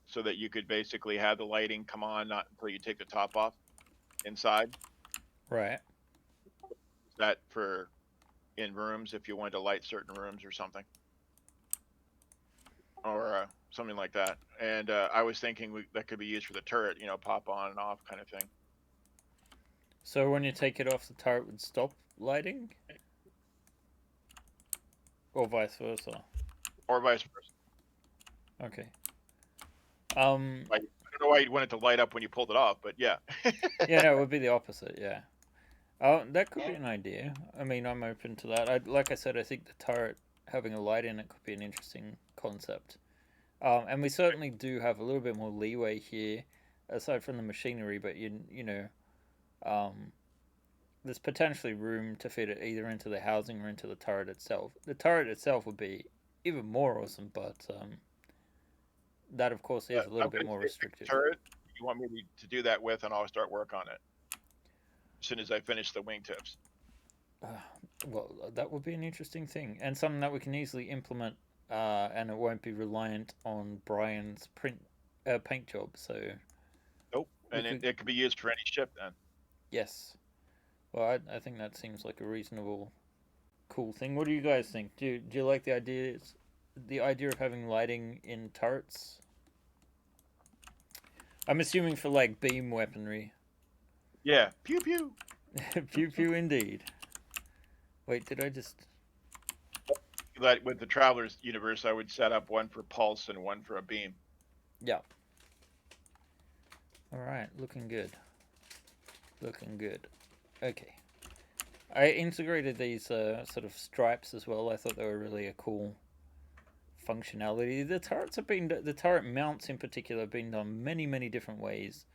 Speaker 2: so that you could basically have the lighting come on not until you take the top off inside.
Speaker 1: Right.
Speaker 2: Is that for in rooms if you wanted to light certain rooms or something? Or something like that. And I was thinking that could be used for the turret, pop on and off kind of thing.
Speaker 1: So when you take it off, the turret would stop lighting? Or vice versa?
Speaker 2: Or vice versa.
Speaker 1: Okay.
Speaker 2: I don't know why you'd want it to light up when you pulled it off, but yeah.
Speaker 1: Yeah, no, it would be the opposite, yeah. That could be an idea. I mean, I'm open to that. Like I said, I think the turret having a light in it could be an interesting concept. And we certainly do have a little bit more leeway here, aside from the machinery, but there's potentially room to fit it either into the housing or into the turret itself. The turret itself would be even more awesome, but that, of course, is a little bit more restrictive.
Speaker 2: Turret, you want me to do that with, and I'll start work on it as soon as I finish the wingtips.
Speaker 1: Well, that would be an interesting thing, and something that we can easily implement, and it won't be reliant on Brian's paint job. So
Speaker 2: Nope.
Speaker 1: we
Speaker 2: And
Speaker 1: could,
Speaker 2: it could be used for any ship then.
Speaker 1: yes. Well, I think that seems like a reasonable, cool thing. What do you guys think? Do you like the idea of having lighting in turrets? I'm assuming for like beam weaponry.
Speaker 2: Yeah. Pew pew.
Speaker 1: Pew pew indeed. Wait, did I just?
Speaker 2: Like with the Traveler's universe, I would set up one for pulse and one for a beam.
Speaker 1: Yeah. All right, looking good. Looking good. Okay. I integrated these sort of stripes as well. I thought they were really a cool functionality. The turret mounts in particular have been done many different ways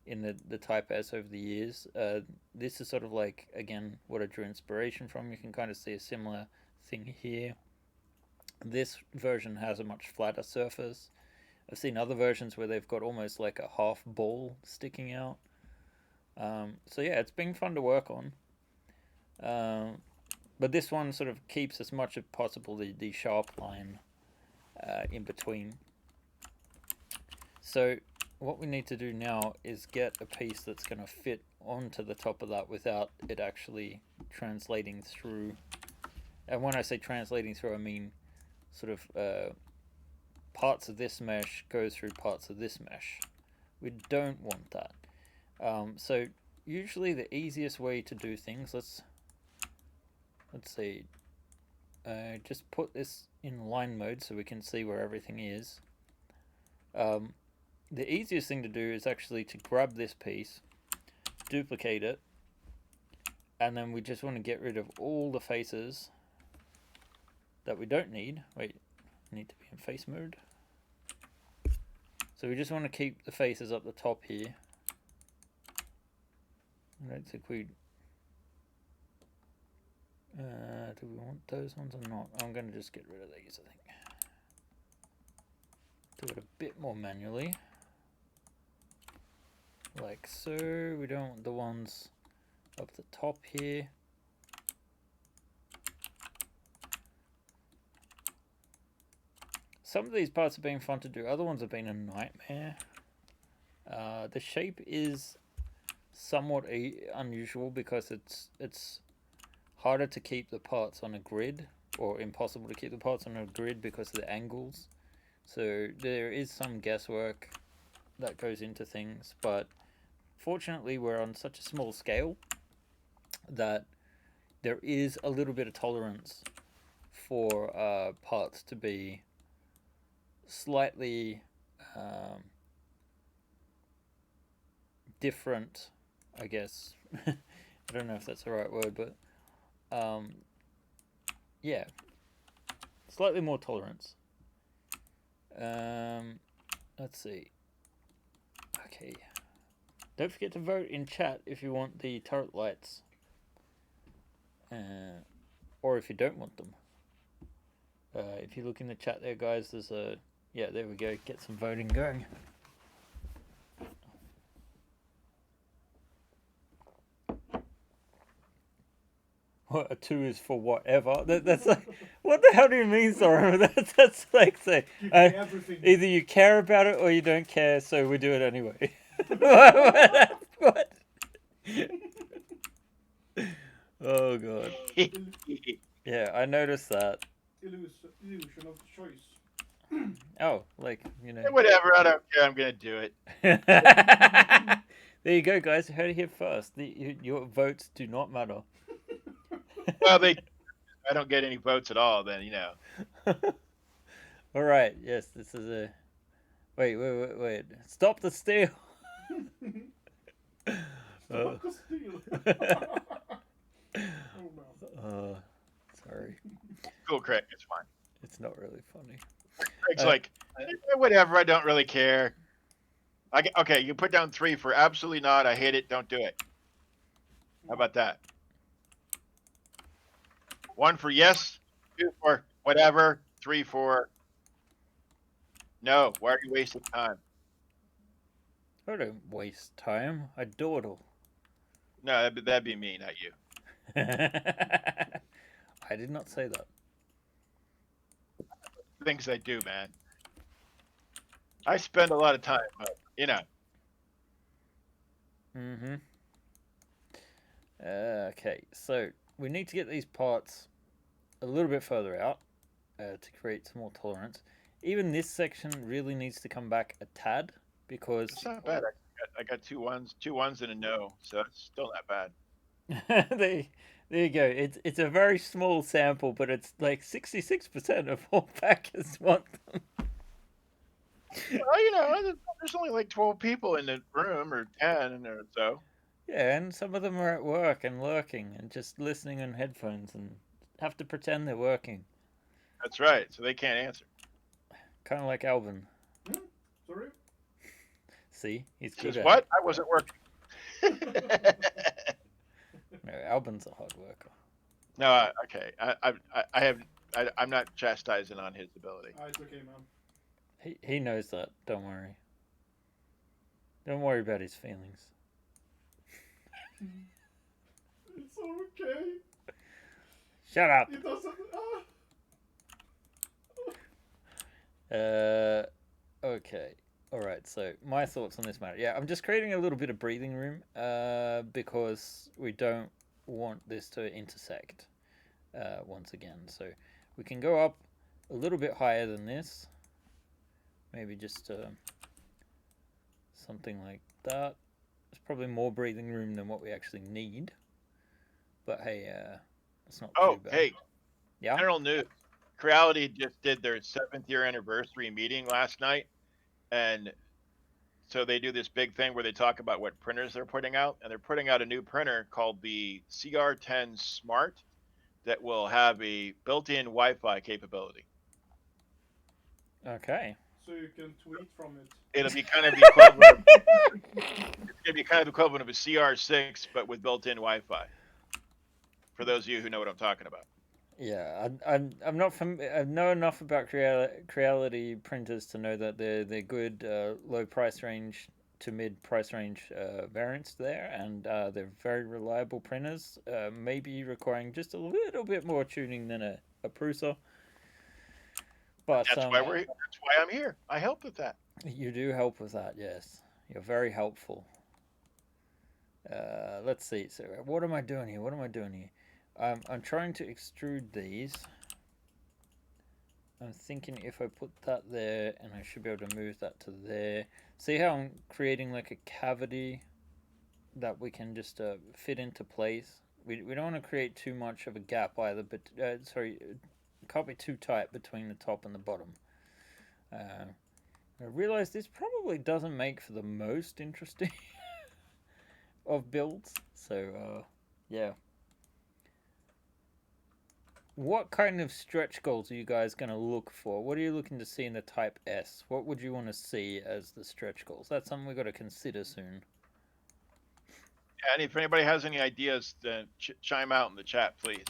Speaker 1: in the Type S over the years. This is sort of like, again, what I drew inspiration from. You can kind of see a similar thing here. This version has a much flatter surface. I've seen other versions where they've got almost like a half ball sticking out. So yeah, it's been fun to work on. But this one sort of keeps as much as possible the sharp line in between. So what we need to do now is get a piece that's going to fit onto the top of that without it actually translating through. And when I say translating through, I mean sort of parts of this mesh go through parts of this mesh. We don't want that. So usually the easiest way to do things, let's see, just put this in line mode so we can see where everything is. The easiest thing to do is actually to grab this piece, duplicate it, and then we just want to get rid of all the faces that we don't need. Wait, I need to be in face mode. So we just want to keep the faces up the top here. I don't think we... do we want those ones or not? I'm going to just get rid of these, I think. Do it a bit more manually. Like so. We don't want the ones up the top here. Some of these parts have been fun to do. Other ones have been a nightmare. The shape is somewhat unusual because it's harder to keep the parts on a grid, or impossible to keep the parts on a grid because of the angles. So there is some guesswork that goes into things, but fortunately we're on such a small scale that there is a little bit of tolerance for parts to be slightly different, I guess. I don't know if that's the right word, but yeah, slightly more tolerance. Let's see. Okay, don't forget to vote in chat if you want the turret lights, or if you don't want them. If you look in the chat there, guys, there's a... Yeah, there we go. Get some voting going. What, a 2 is for whatever? That's like... What the hell do you mean, Sorrow? That's like say...
Speaker 4: Everything.
Speaker 1: either you care about it or you don't care, so we do it anyway. What? Oh, God. Yeah, I noticed that.
Speaker 4: Illusion of choice.
Speaker 1: Oh, like, you know...
Speaker 2: Whatever, I don't care. I'm gonna do it.
Speaker 1: There you go, guys. You heard it here first. Your votes do not matter.
Speaker 2: Well, I don't get any votes at all. Then you know.
Speaker 1: All right. Yes, this is a. Wait. Stop the steal.
Speaker 4: Stop the steal. Oh no.
Speaker 1: Sorry.
Speaker 2: Cool, Craig. It's fine.
Speaker 1: It's not really funny.
Speaker 2: Craig's like, whatever. I don't really care. Okay, you put down 3 for absolutely not. I hate it. Don't do it. How about that? 1 for yes. 2 for whatever. 3 for no. Why are you wasting time?
Speaker 1: I don't waste time. I dawdle.
Speaker 2: No, that'd be me, not you.
Speaker 1: I did not say that.
Speaker 2: Things I do, man. I spend a lot of time, but you know.
Speaker 1: Mm-hmm. Okay, so we need to get these parts a little bit further out to create some more tolerance. Even this section really needs to come back a tad because
Speaker 2: It's not bad. I got two ones and a no, so that's still not bad.
Speaker 1: there you go. It's a very small sample, but it's like 66% of all packers want them.
Speaker 2: Well, you know, there's only like 12 people in the room, or 10 or so.
Speaker 1: Yeah, and some of them are at work and lurking and just listening on headphones and have to pretend they're working.
Speaker 2: That's right. So they can't answer.
Speaker 1: Kind of like Alvin.
Speaker 4: Sorry?
Speaker 1: See, he's
Speaker 2: He
Speaker 1: good
Speaker 2: says,
Speaker 1: at
Speaker 2: "What?
Speaker 1: it.
Speaker 2: I wasn't working."
Speaker 1: No, Alvin's a hard worker.
Speaker 2: No, okay. I'm not chastising on his ability.
Speaker 4: Ah, it's okay, man.
Speaker 1: He knows that. Don't worry. Don't worry about his feelings.
Speaker 4: It's okay.
Speaker 1: Shut up.
Speaker 4: It doesn't.
Speaker 1: Okay. All right. So my thoughts on this matter. Yeah, I'm just creating a little bit of breathing room. Because we don't want this to intersect. Once again, so we can go up a little bit higher than this. Maybe just something like that. There's probably more breathing room than what we actually need. But hey, it's not
Speaker 2: Oh,
Speaker 1: too bad.
Speaker 2: hey,
Speaker 1: Yeah.
Speaker 2: general news. Creality just did their 7th year anniversary meeting last night, and so they do this big thing where they talk about what printers they're putting out, and they're putting out a new printer called the CR10 Smart that will have a built-in Wi-Fi capability.
Speaker 1: Okay.
Speaker 4: So you can tweet from it.
Speaker 2: It'll be kind of the equivalent. It's gonna be kind of equivalent of a CR6, but with built-in Wi-Fi. For those of you who know what I'm talking about.
Speaker 1: Yeah, I'm not I know enough about Creality printers to know that they're good low price range to mid price range variants there, and they're very reliable printers. Maybe requiring just a little bit more tuning than a Prusa. But
Speaker 2: That's why I'm here. I help with that.
Speaker 1: you do help with that, yes. You're very helpful. Let's see. So what am I doing here? What am I doing here? I'm trying to extrude these. I'm thinking if I put that there, and I should be able to move that to there. See how I'm creating like a cavity that we can just fit into place? We don't want to create too much of a gap either, but sorry, it can't be too tight between the top and the bottom. I realize this probably doesn't make for the most interesting of builds, so yeah. What kind of stretch goals are you guys going to look for? What are you looking to see in the Type S? What would you want to see as the stretch goals? That's something we've got to consider soon.
Speaker 2: And if anybody has any ideas, then chime out in the chat, please.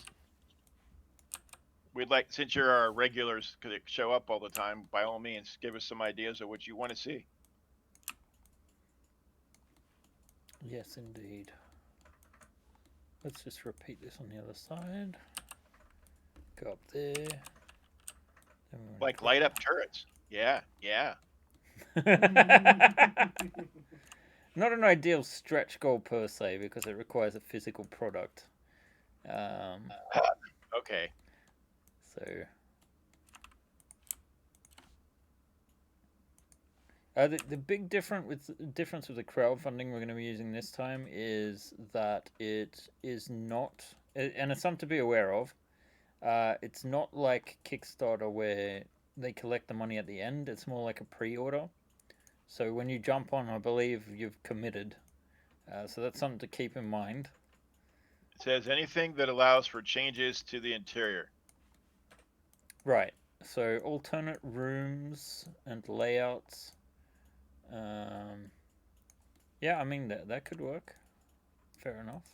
Speaker 2: We'd like, since you're our regulars, because it show up all the time, by all means, give us some ideas of what you want to see.
Speaker 1: Yes, indeed. Let's just repeat this on the other side. Go up there.
Speaker 2: Like light up turrets. Yeah, yeah.
Speaker 1: Not an ideal stretch goal per se because it requires a physical product.
Speaker 2: Okay.
Speaker 1: So the big difference with the crowdfunding we're going to be using this time is that it is not, and it's something to be aware of. It's not like Kickstarter where they collect the money at the end. It's more like a pre-order. So when you jump on, I believe you've committed. So that's something to keep in mind.
Speaker 2: It says anything that allows for changes to the interior.
Speaker 1: Right. So alternate rooms and layouts. Yeah, I mean that could work. Fair enough.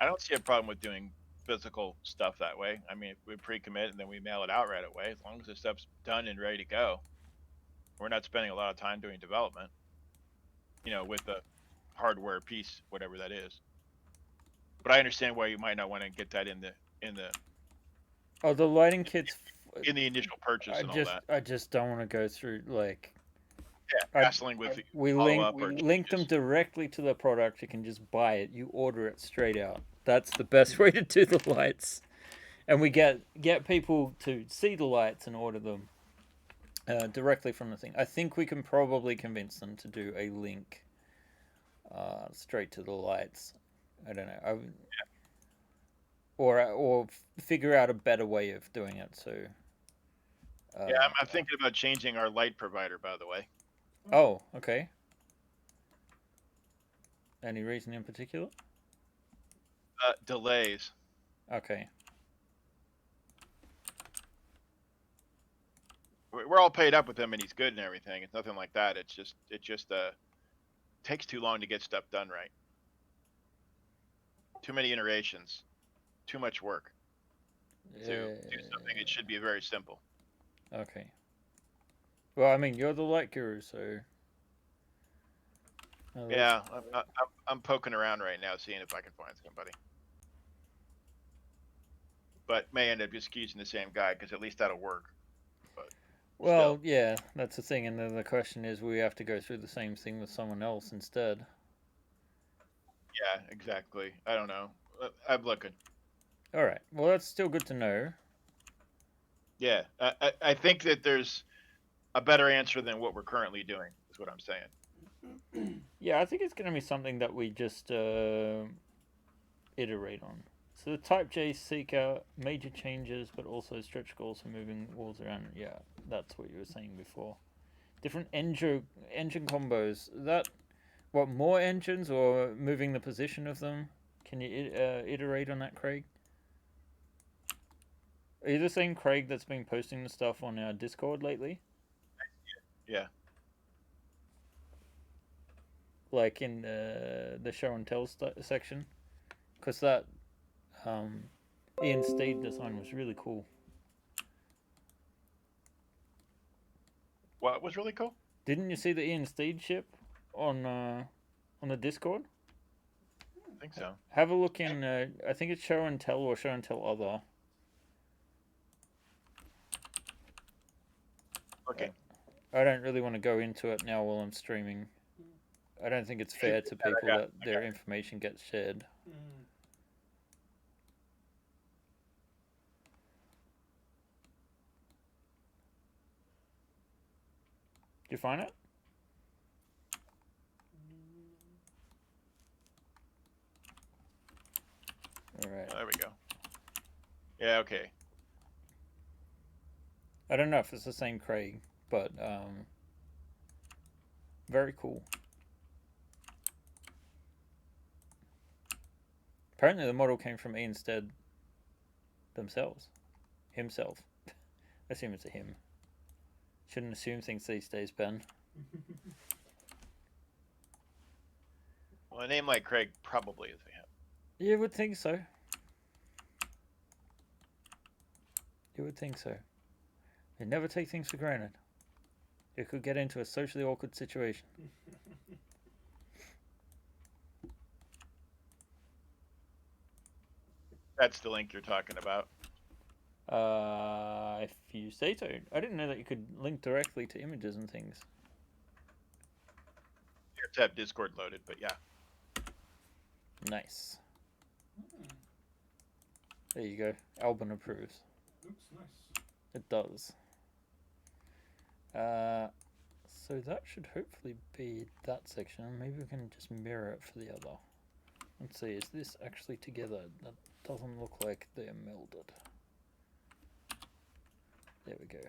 Speaker 2: I don't see a problem with doing physical stuff that way. I mean, if we pre-commit and then we mail it out right away, as long as the stuff's done and ready to go. We're not spending a lot of time doing development, you know, with the hardware piece, whatever that is. But I understand why you might not want to get that in the
Speaker 1: Oh, the lighting kits.
Speaker 2: in the initial purchase and all that.
Speaker 1: I just don't want to go through like.
Speaker 2: Yeah,
Speaker 1: I-
Speaker 2: hassling with the
Speaker 1: We
Speaker 2: follow-up or
Speaker 1: link them
Speaker 2: changes.
Speaker 1: directly to the product. You can just buy it. You order it straight out. That's the best way to do the lights, and we get people to see the lights and order them directly from the thing. I think we can probably convince them to do a link straight to the lights. I don't know. Or figure out a better way of doing it. So.
Speaker 2: Yeah, I'm thinking about changing our light provider, by the way.
Speaker 1: Oh, okay. Any reason in particular?
Speaker 2: Delays.
Speaker 1: Okay.
Speaker 2: We're all paid up with him, and he's good and everything. It's nothing like that. It just takes too long to get stuff done right. Too many iterations, too much work to do something. It should be very simple.
Speaker 1: Okay. Well, I mean, you're the light guru, so.
Speaker 2: Yeah, I'm poking around right now, seeing if I can find somebody. But may end up just using the same guy, because at least that'll work. But
Speaker 1: well, yeah, that's the thing, and then the question is, we have to go through the same thing with someone else instead.
Speaker 2: Yeah, exactly. I don't know. I'm looking.
Speaker 1: All right. Well, that's still good to know.
Speaker 2: Yeah, I think that there's a better answer than what we're currently doing, is what I'm saying.
Speaker 1: Yeah, I think it's going to be something that we just iterate on. So the Type J seek out major changes, but also stretch goals for moving walls around. Yeah, that's what you were saying before. Different engine combos. That what, more engines or moving the position of them? Can you iterate on that, Craig? Are you the same Craig that's been posting the stuff on our Discord lately?
Speaker 2: Yeah.
Speaker 1: Like in the show and tell section? Because that Ian Steed design was really cool.
Speaker 2: What was really cool?
Speaker 1: Didn't you see the Ian Steed ship on the Discord?
Speaker 2: I think so.
Speaker 1: Have a look in. I think it's show and tell or show and tell other.
Speaker 2: Okay.
Speaker 1: I don't really want to go into it now while I'm streaming. I don't think it's fair to people that their information gets shared. Did you find it? All right.
Speaker 2: There we go. Yeah. Okay.
Speaker 1: I don't know if it's the same Craig, but very cool. Apparently the model came from Ian Stead himself. I assume it's a him. Shouldn't assume things these days, Ben.
Speaker 2: Well, a name like Craig probably is a him.
Speaker 1: You would think so. You would think so. You never take things for granted. You could get into a socially awkward situation.
Speaker 2: That's the link you're talking about.
Speaker 1: If you say so. I didn't know that you could link directly to images and things.
Speaker 2: You have to have Discord loaded, but yeah.
Speaker 1: Nice. There you go. Albin approves.
Speaker 4: Looks nice.
Speaker 1: It does. So that should hopefully be that section. Maybe we can just mirror it for the other. Let's see, is this actually together? That doesn't look like they're melded. There we go.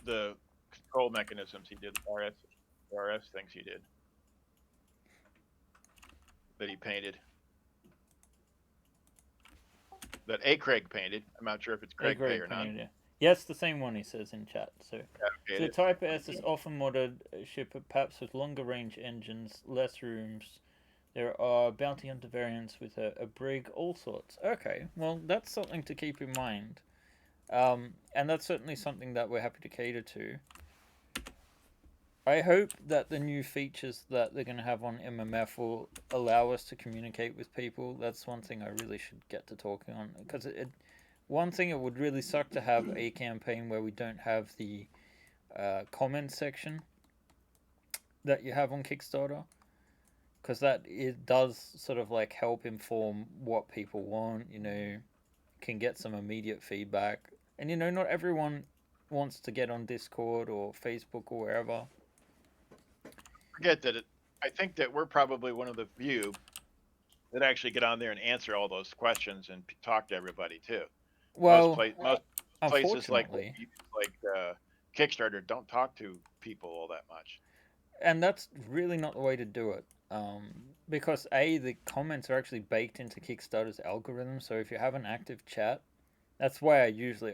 Speaker 2: The control mechanisms he did, RS things he did. That he painted. That A. Craig painted. I'm not sure if it's Craig Pay or not.
Speaker 1: painted, yeah. Yeah, it's the same one he says in chat. So,
Speaker 2: Yeah,
Speaker 1: so Type S is often modded ship, perhaps with longer range engines, less rooms. There are bounty hunter variants with a brig, all sorts. Okay, well that's something to keep in mind, and that's certainly something that we're happy to cater to. I hope that the new features that they're going to have on MMF will allow us to communicate with people. That's one thing I really should get to talking on, because one thing, it would really suck to have a campaign where we don't have the comment section that you have on Kickstarter, because that it does sort of like help inform what people want. Can get some immediate feedback, and not everyone wants to get on Discord or Facebook or wherever.
Speaker 2: Forget that. I think that we're probably one of the few that actually get on there and answer all those questions and talk to everybody too.
Speaker 1: Well,
Speaker 2: Most places like
Speaker 1: unfortunately,
Speaker 2: Kickstarter don't talk to people all that much.
Speaker 1: and that's really not the way to do it. Because the comments are actually baked into Kickstarter's algorithm. So if you have an active chat, that's why I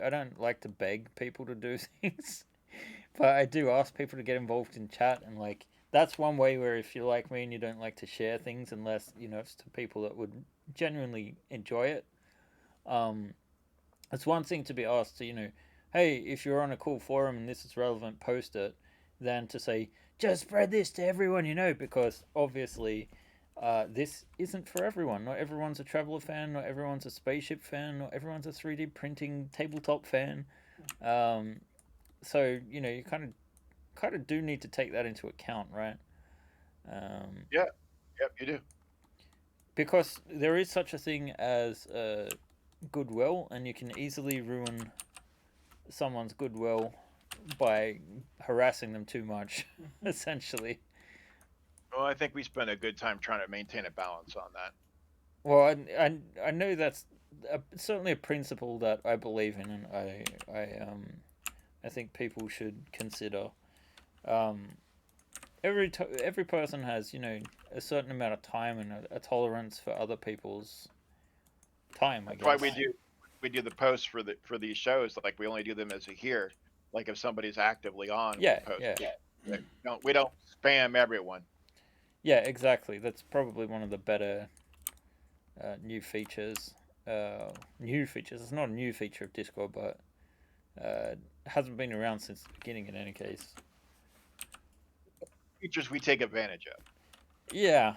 Speaker 1: don't like to beg people to do things, but I do ask people to get involved in chat, and like that's one way where if you're like me and you don't like to share things unless it's to people that would genuinely enjoy it. It's one thing to be asked to hey, if you're on a cool forum and this is relevant, post it, than to say just spread this to everyone, because obviously this isn't for everyone. Not everyone's a Traveller fan. Not everyone's a Spaceship fan. Not everyone's a 3D printing tabletop fan. So you kind of do need to take that into account, right?
Speaker 2: Yep, you do.
Speaker 1: Because there is such a thing as goodwill, and you can easily ruin someone's goodwill by harassing them too much, essentially.
Speaker 2: Well, I think we spent a good time trying to maintain a balance on that.
Speaker 1: Well, I know that's certainly a principle that I believe in, and I think people should consider. Every person has a certain amount of time and a tolerance for other people's time. I
Speaker 2: That's
Speaker 1: guess.
Speaker 2: why we do the posts for these shows. Like we only do them as a here. Like if somebody's actively on,
Speaker 1: Yeah,
Speaker 2: we post.
Speaker 1: yeah.
Speaker 2: We don't spam everyone.
Speaker 1: Yeah, exactly. That's probably one of the better new features. It's not a new feature of Discord, but it hasn't been around since the beginning in any case.
Speaker 2: Features we take advantage of.
Speaker 1: Yeah.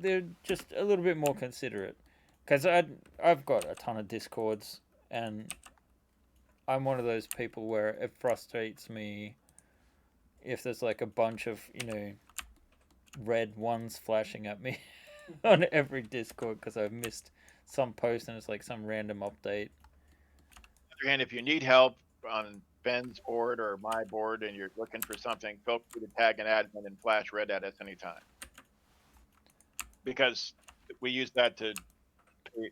Speaker 1: They're just a little bit more considerate. Because I've got a ton of Discords, and I'm one of those people where it frustrates me if there's like a bunch of, red ones flashing at me on every Discord because I've missed some post and it's like some random update.
Speaker 2: And if you need help on Ben's board or my board and you're looking for something, feel free to tag an admin and flash red at us anytime. Because we use that to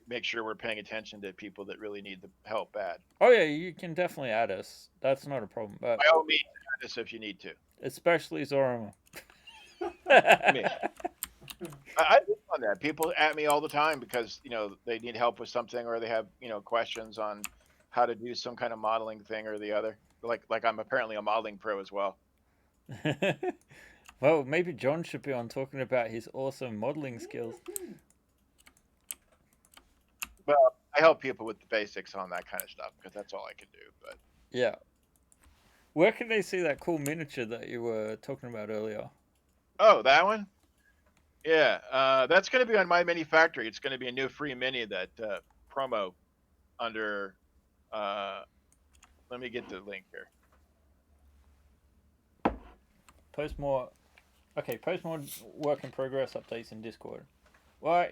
Speaker 2: make sure we're paying attention to people that really need the help bad.
Speaker 1: Oh yeah, you can definitely add us. That's not a problem. But
Speaker 2: by all means, add us if you need to.
Speaker 1: Especially Zorama.
Speaker 2: I think on that. People at me all the time because they need help with something or they have questions on how to do some kind of modeling thing or the other. Like I'm apparently a modeling pro as well.
Speaker 1: Well, maybe John should be on talking about his awesome modeling skills.
Speaker 2: Well, I help people with the basics on that kind of stuff because that's all I can do. But
Speaker 1: yeah, where can they see that cool miniature that you were talking about earlier?
Speaker 2: Oh, that one? Yeah, that's going to be on My Mini Factory. It's going to be a new free mini that promo under. Let me get the link here.
Speaker 1: Post more work in progress updates in Discord. Well,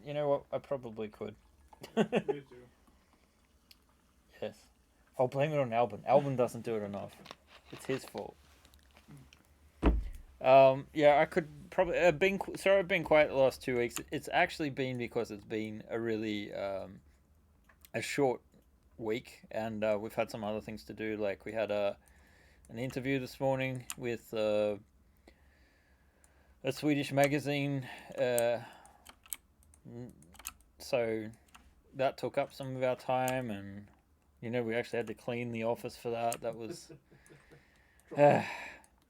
Speaker 1: you know what? I probably could.
Speaker 4: Me too.
Speaker 1: Yes. I'll blame it on Albin. Albin doesn't do it enough. It's his fault. Yeah, I could probably I've been quiet the last 2 weeks. It's actually been because it's been a really a short week, and we've had some other things to do. Like we had an interview this morning with a Swedish magazine, so that took up some of our time, and we actually had to clean the office for that. That was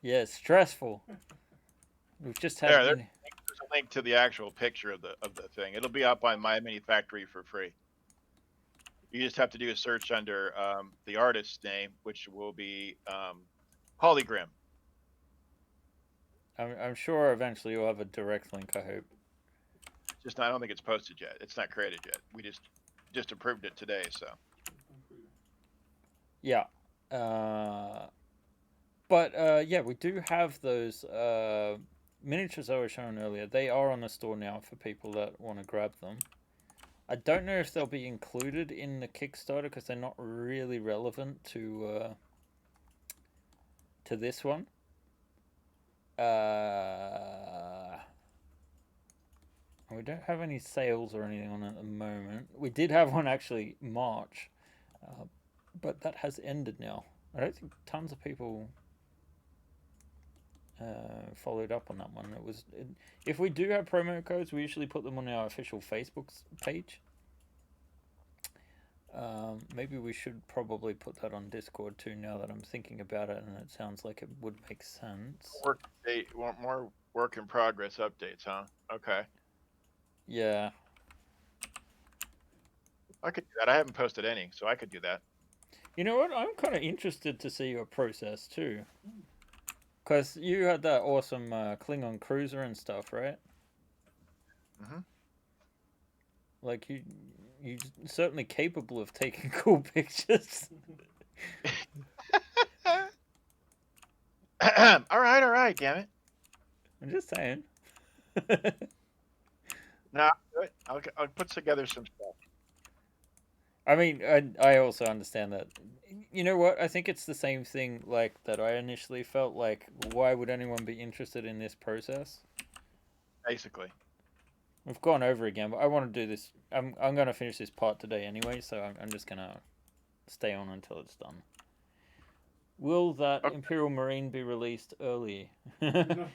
Speaker 1: yeah, stressful. We've just had.
Speaker 2: There's a link to the actual picture of the thing. It'll be up on My Mini Factory for free. You just have to do a search under the artist's name, which will be Polygrim.
Speaker 1: I'm sure eventually you'll have a direct link. I hope.
Speaker 2: Just I don't think it's posted yet. It's not created yet. We just approved it today. So
Speaker 1: Yeah. But yeah, we do have those miniatures I was showing earlier. They are on the store now for people that want to grab them. I don't know if they'll be included in the Kickstarter because they're not really relevant to this one. We don't have any sales or anything on at the moment. We did have one actually March, but that has ended now. I don't think tons of people followed up on that one. If we do have promo codes, we usually put them on our official Facebook page. Maybe we should probably put that on Discord too. Now that I'm thinking about it, and it sounds like it would make sense.
Speaker 2: more work in progress updates, huh? Okay,
Speaker 1: Yeah.
Speaker 2: I could do that. I haven't posted any, so I could do that.
Speaker 1: You know what? I'm kind of interested to see your process too. Because you had that awesome Klingon cruiser and stuff, right?
Speaker 2: Mhm.
Speaker 1: Like you're certainly capable of taking cool pictures.
Speaker 2: All right. Damn it.
Speaker 1: I'm just saying.
Speaker 2: No, I'll do it. I'll put together some stuff.
Speaker 1: I mean, I also understand that. You know what? I think it's the same thing like that I initially felt like, why would anyone be interested in this process?
Speaker 2: Basically.
Speaker 1: We've gone over again, but I want to do this. I'm going to finish this part today anyway, so I'm just going to stay on until it's done. Will that
Speaker 2: Okay.
Speaker 1: Imperial Marine be released early?
Speaker 4: No.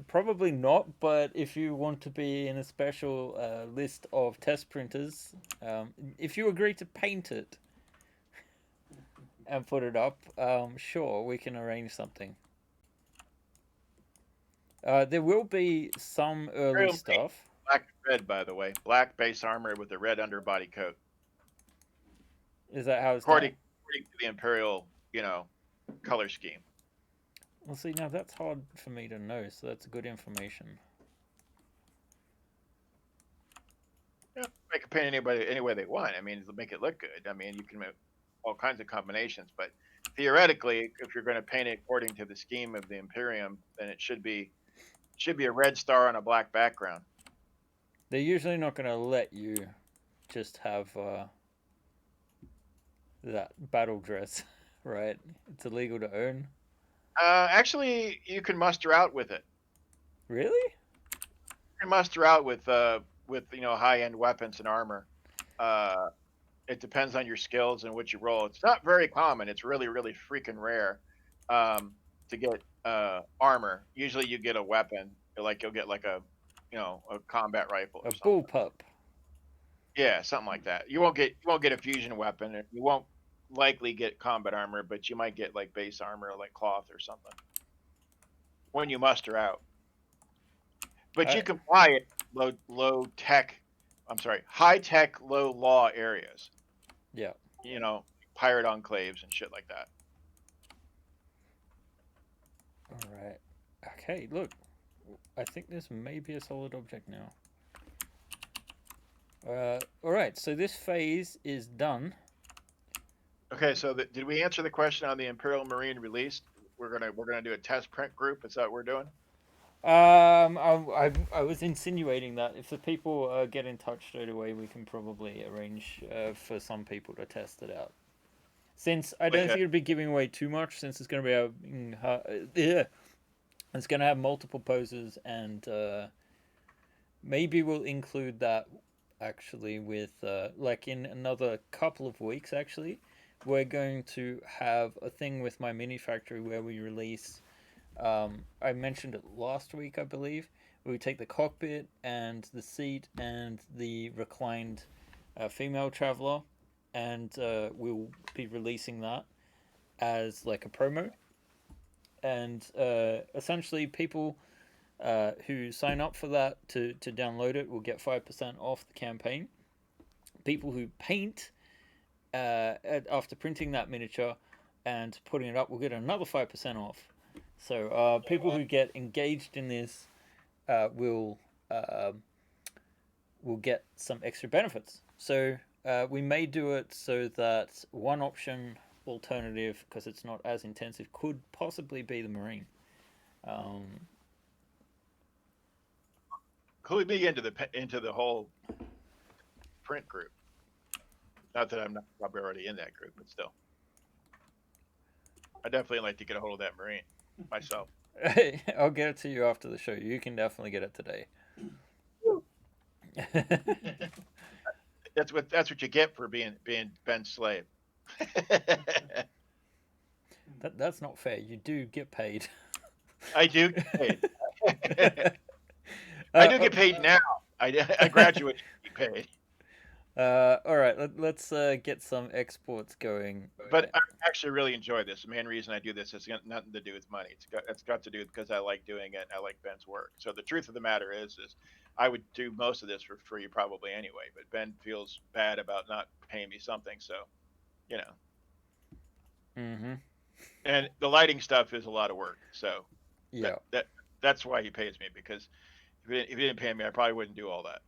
Speaker 1: Probably not, but if you want to be in a special list of test printers, if you agree to paint it and put it up, sure, we can arrange something. There will be some early
Speaker 2: Imperial Marine.
Speaker 1: stuff.
Speaker 2: Black and red, by the way. Black base armor with a red underbody coat.
Speaker 1: Is that how it's
Speaker 2: According
Speaker 1: done?
Speaker 2: to the Imperial, color scheme.
Speaker 1: Well, see, now that's hard for me to know, so that's good information.
Speaker 2: Yeah, they can paint any way they want. I mean, to make it look good. I mean, you can make all kinds of combinations, but theoretically, if you're going to paint it according to the scheme of the Imperium, then it should be a red star on a black background.
Speaker 1: They're usually not going to let you just have that battle dress, right? It's illegal to own.
Speaker 2: Actually, you can muster out with it.
Speaker 1: Really?
Speaker 2: You can muster out with high-end weapons and armor. It depends on your skills and what you roll. It's not very common. It's really, really freaking rare to get armor. Usually, you get a weapon. Like you'll get like a combat rifle or
Speaker 1: A
Speaker 2: something.
Speaker 1: bullpup.
Speaker 2: Yeah, something like that. You won't get a fusion weapon. You won't likely get combat armor, but you might get like base armor, like cloth or something, when you muster out. But you can fly it high tech, low law areas.
Speaker 1: Yeah.
Speaker 2: Pirate enclaves and shit like that.
Speaker 1: All right. Okay, look. I think this may be a solid object now. All right, so this phase is done.
Speaker 2: Okay, so did we answer the question on the Imperial Marine release? We're gonna do a test print group. Is that what we're doing?
Speaker 1: I was insinuating that if the people get in touch straight away, we can probably arrange for some people to test it out. Since I don't think it'd be giving away too much, since it's going to be it's going to have multiple poses, and maybe we'll include that actually with like in another couple of weeks. Actually, we're going to have a thing with my mini factory where we release. I mentioned it last week, I believe. We take the cockpit and the seat and the reclined female traveler, and we'll be releasing that as like a promo. And essentially, people who sign up for that to download it will get 5% off the campaign. People who paint after printing that miniature and putting it up will get another 5% off. So people who get engaged in this will get some extra benefits. So we may do it so that one option alternative, because it's not as intensive, could possibly be the Marine.
Speaker 2: Include me into the whole print group. Not that I'm not probably already in that group, but still, I definitely like to get a hold of that Marine myself.
Speaker 1: I'll get it to you after the show. You can definitely get it today.
Speaker 2: That's what you get for being Ben's slave.
Speaker 1: That's not fair. You do get paid.
Speaker 2: I do get paid. I do get paid now. I graduated to get paid.
Speaker 1: All right, let's get some exports going.
Speaker 2: But I actually really enjoy this. The main reason I do this has got nothing to do with money. It's got to do because I like doing it. I like Ben's work. So the truth of the matter is I would do most of this for free probably anyway. But Ben feels bad about not paying me something. So, you know.
Speaker 1: Mm-hmm.
Speaker 2: And the lighting stuff is a lot of work. So
Speaker 1: Yeah.
Speaker 2: that's why he pays me, because if he didn't pay me, I probably wouldn't do all that.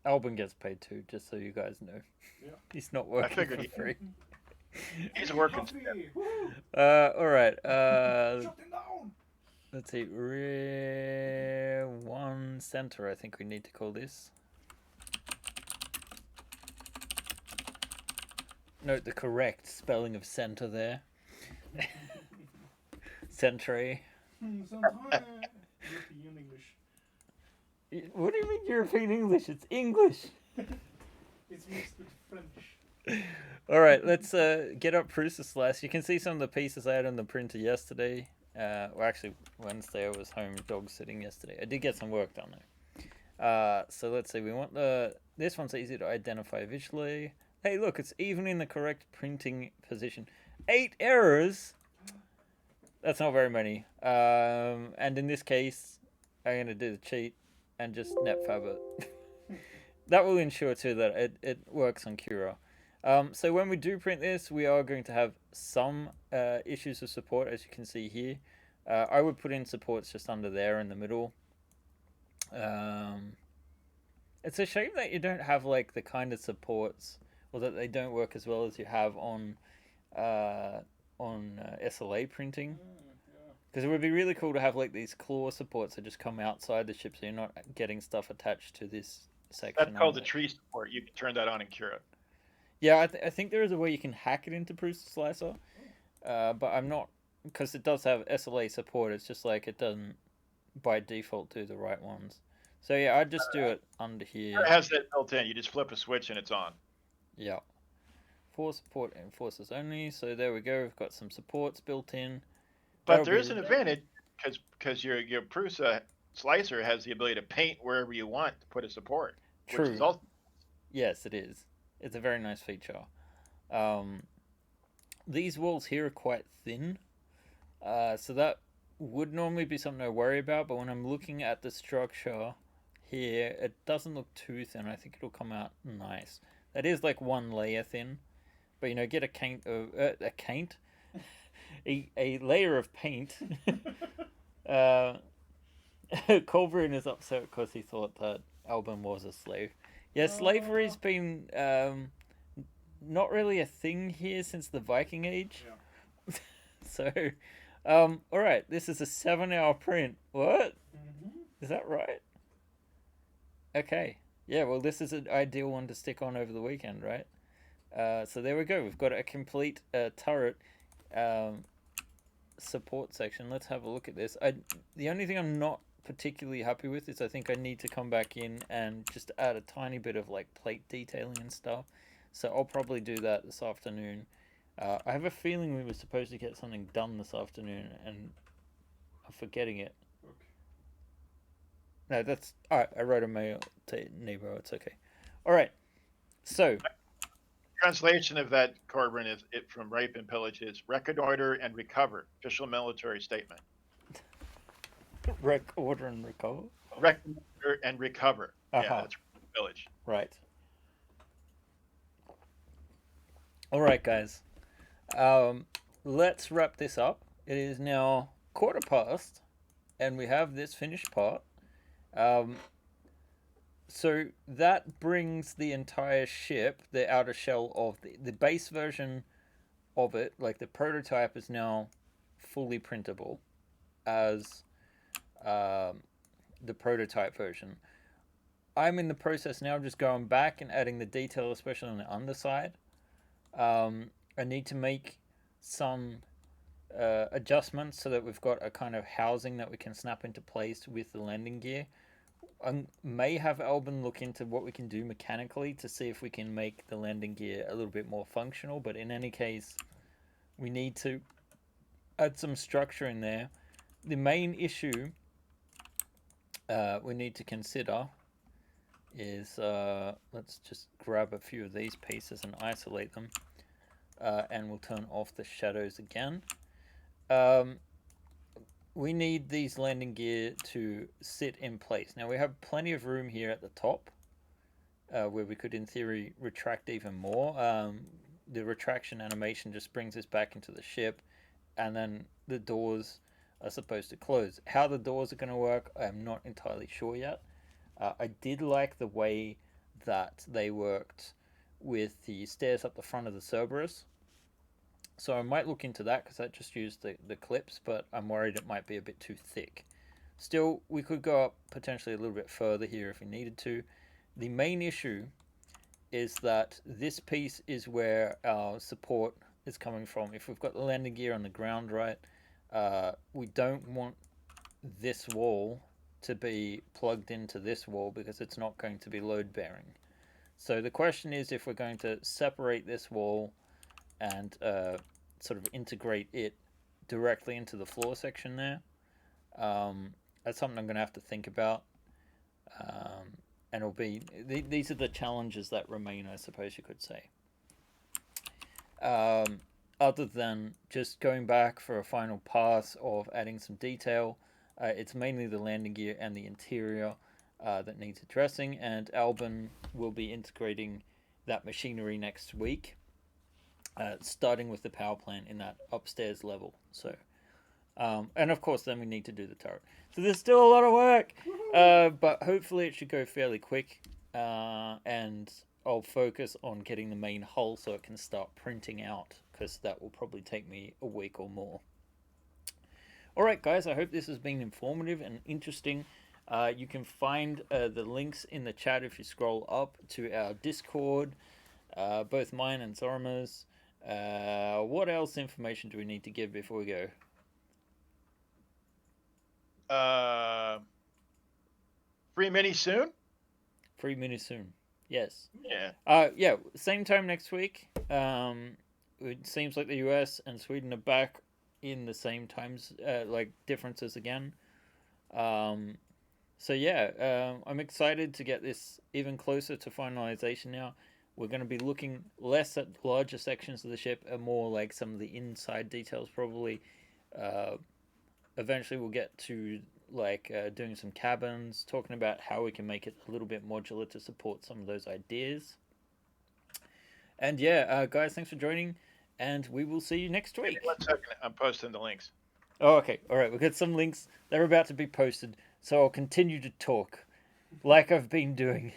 Speaker 1: Albin gets paid too, just so you guys know.
Speaker 4: Yeah.
Speaker 1: He's not working
Speaker 2: figured
Speaker 1: for
Speaker 2: he-
Speaker 1: free.
Speaker 2: He's working.
Speaker 4: Coffee! Woo!
Speaker 1: All right.
Speaker 4: Shut him down!
Speaker 1: Let's see. Rear one center, I think we need to call this. Note the correct spelling of center there. Centre.
Speaker 4: Sometimes European English.
Speaker 1: What do you mean European English? It's English.
Speaker 4: It's mixed with French.
Speaker 1: All right, let's get up Prusa Slice. You can see some of the pieces I had on the printer yesterday. Well, actually, Wednesday I was home dog sitting yesterday. I did get some work done though. So let's see. We want this one's easy to identify visually. Hey, look, it's even in the correct printing position. 8 errors. That's not very many. And in this case, I'm gonna do the cheat and just netfab it. That will ensure too that it works on Cura. So when we do print this, we are going to have some issues of support, as you can see here. I would put in supports just under there in the middle. It's a shame that you don't have like the kind of supports, or that they don't work as well as you have on SLA printing. Because it would be really cool to have like these claw supports that just come outside the ship, so you're not getting stuff attached to this section.
Speaker 2: That's called the
Speaker 1: only.
Speaker 2: tree support. You can turn that on in Cura.
Speaker 1: Yeah, I think there is a way you can hack it into Prusa Slicer, but I'm not, because it does have SLA support. It's just like it doesn't by default do the right ones. So yeah, I'd just do it under here.
Speaker 2: It has that built in. You just flip a switch and it's on.
Speaker 1: Yeah. For support and forces only. So there we go. We've got some supports built in.
Speaker 2: But
Speaker 1: That'll
Speaker 2: there
Speaker 1: be-
Speaker 2: is an advantage because your Prusa slicer has the ability to paint wherever you want to put a support.
Speaker 1: True.
Speaker 2: Which is also,
Speaker 1: Yes, it is. It's a very nice feature. These walls here are quite thin, so that would normally be something I worry about, but when I'm looking at the structure here, it doesn't look too thin. I think it'll come out nice. That is like one layer thin, but you know, get a layer of paint. Colburn is upset because he thought that Albin was a slave. Yeah, slavery's been not really a thing here since the Viking Age.
Speaker 4: Yeah.
Speaker 1: So, all right, this is a 7-hour print. What?
Speaker 4: Mm-hmm.
Speaker 1: Is that right? Okay. Yeah, well, this is an ideal one to stick on over the weekend, right? So there we go. We've got a complete turret support section. Let's have a look at this. The only thing I'm not particularly happy with is I think I need to come back in and just add a tiny bit of like plate detailing and stuff. So I'll probably do that this afternoon. I have a feeling we were supposed to get something done this afternoon and I'm forgetting it.
Speaker 4: Okay.
Speaker 1: No, that's alright. I wrote a mail to Nebo. It's okay. Alright. So,
Speaker 2: translation of that, Corbin, is it from Rape and Pillage is reconnoiter and recover. Official military statement.
Speaker 1: order and recover.
Speaker 2: Reconnoiter and recover. Yeah,
Speaker 1: Uh-huh.
Speaker 2: that's Pillage.
Speaker 1: Right. Alright, guys. Let's wrap this up. it is now 1:15, and we have this finished part. So that brings the entire ship, the outer shell of the base version of it, like the prototype, is now fully printable as the prototype version. I'm in the process now of just going back and adding the detail, especially on the underside. I need to make some adjustments so that we've got a kind of housing that we can snap into place with the landing gear. I may have Albin look into what we can do mechanically to see if we can make the landing gear a little bit more functional, but in any case, we need to add some structure in there. The main issue we need to consider is, let's just grab a few of these pieces and isolate them, and we'll turn off the shadows again. We need these landing gear to sit in place. Now we have plenty of room here at the top, where we could in theory retract even more. The retraction animation just brings us back into the ship, and then the doors are supposed to close. How the doors are going to work, I'm not entirely sure yet. I did like the way that they worked with the stairs up the front of the Cerberus. So I might look into that, because I just used the clips, but I'm worried it might be a bit too thick. Still, we could go up potentially a little bit further here if we needed to. The main issue is that this piece is where our support is coming from. If we've got the landing gear on the ground, right, we don't want this wall to be plugged into this wall, because it's not going to be load bearing. So the question is if we're going to separate this wall and sort of integrate it directly into the floor section there. That's something I'm going to have to think about. And it'll be, these are the challenges that remain, I suppose you could say. Other than just going back for a final pass of adding some detail, it's mainly the landing gear and the interior that needs addressing, and Albin will be integrating that machinery next week. Starting with the power plant in that upstairs level. So, and of course, then we need to do the turret. So there's still a lot of work, but hopefully it should go fairly quick. And I'll focus on getting the main hull so it can start printing out, because that will probably take me a week or more. All right, guys, I hope this has been informative and interesting. You can find the links in the chat if you scroll up to our Discord, both mine and Zorma's. What else information do we need to give before we go?
Speaker 2: Free mini soon?
Speaker 1: Free mini soon. Yes.
Speaker 2: Yeah.
Speaker 1: Yeah, same time next week. It seems like the US and Sweden are back in the same times, like differences again. So yeah, I'm excited to get this even closer to finalization now. We're going to be looking less at larger sections of the ship and more like some of the inside details probably. Eventually we'll get to like doing some cabins, talking about how we can make it a little bit modular to support some of those ideas. And yeah, guys, thanks for joining, and we will see you next week.
Speaker 2: Give me 1 second. I'm posting the links.
Speaker 1: Oh, okay. All right. We've got some links. They're about to be posted, so I'll continue to talk like I've been doing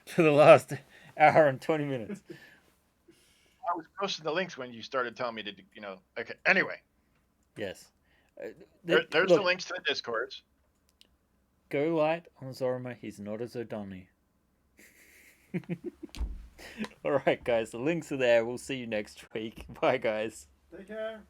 Speaker 1: for the last hour and 20 minutes.
Speaker 2: I was posting the links when you started telling me to, okay. Anyway.
Speaker 1: Yes.
Speaker 2: There's
Speaker 1: look,
Speaker 2: the links to the Discords.
Speaker 1: Go light on Zorma. He's not a Zodoni. All right, guys. The links are there. We'll see you next week. Bye, guys.
Speaker 4: Take care.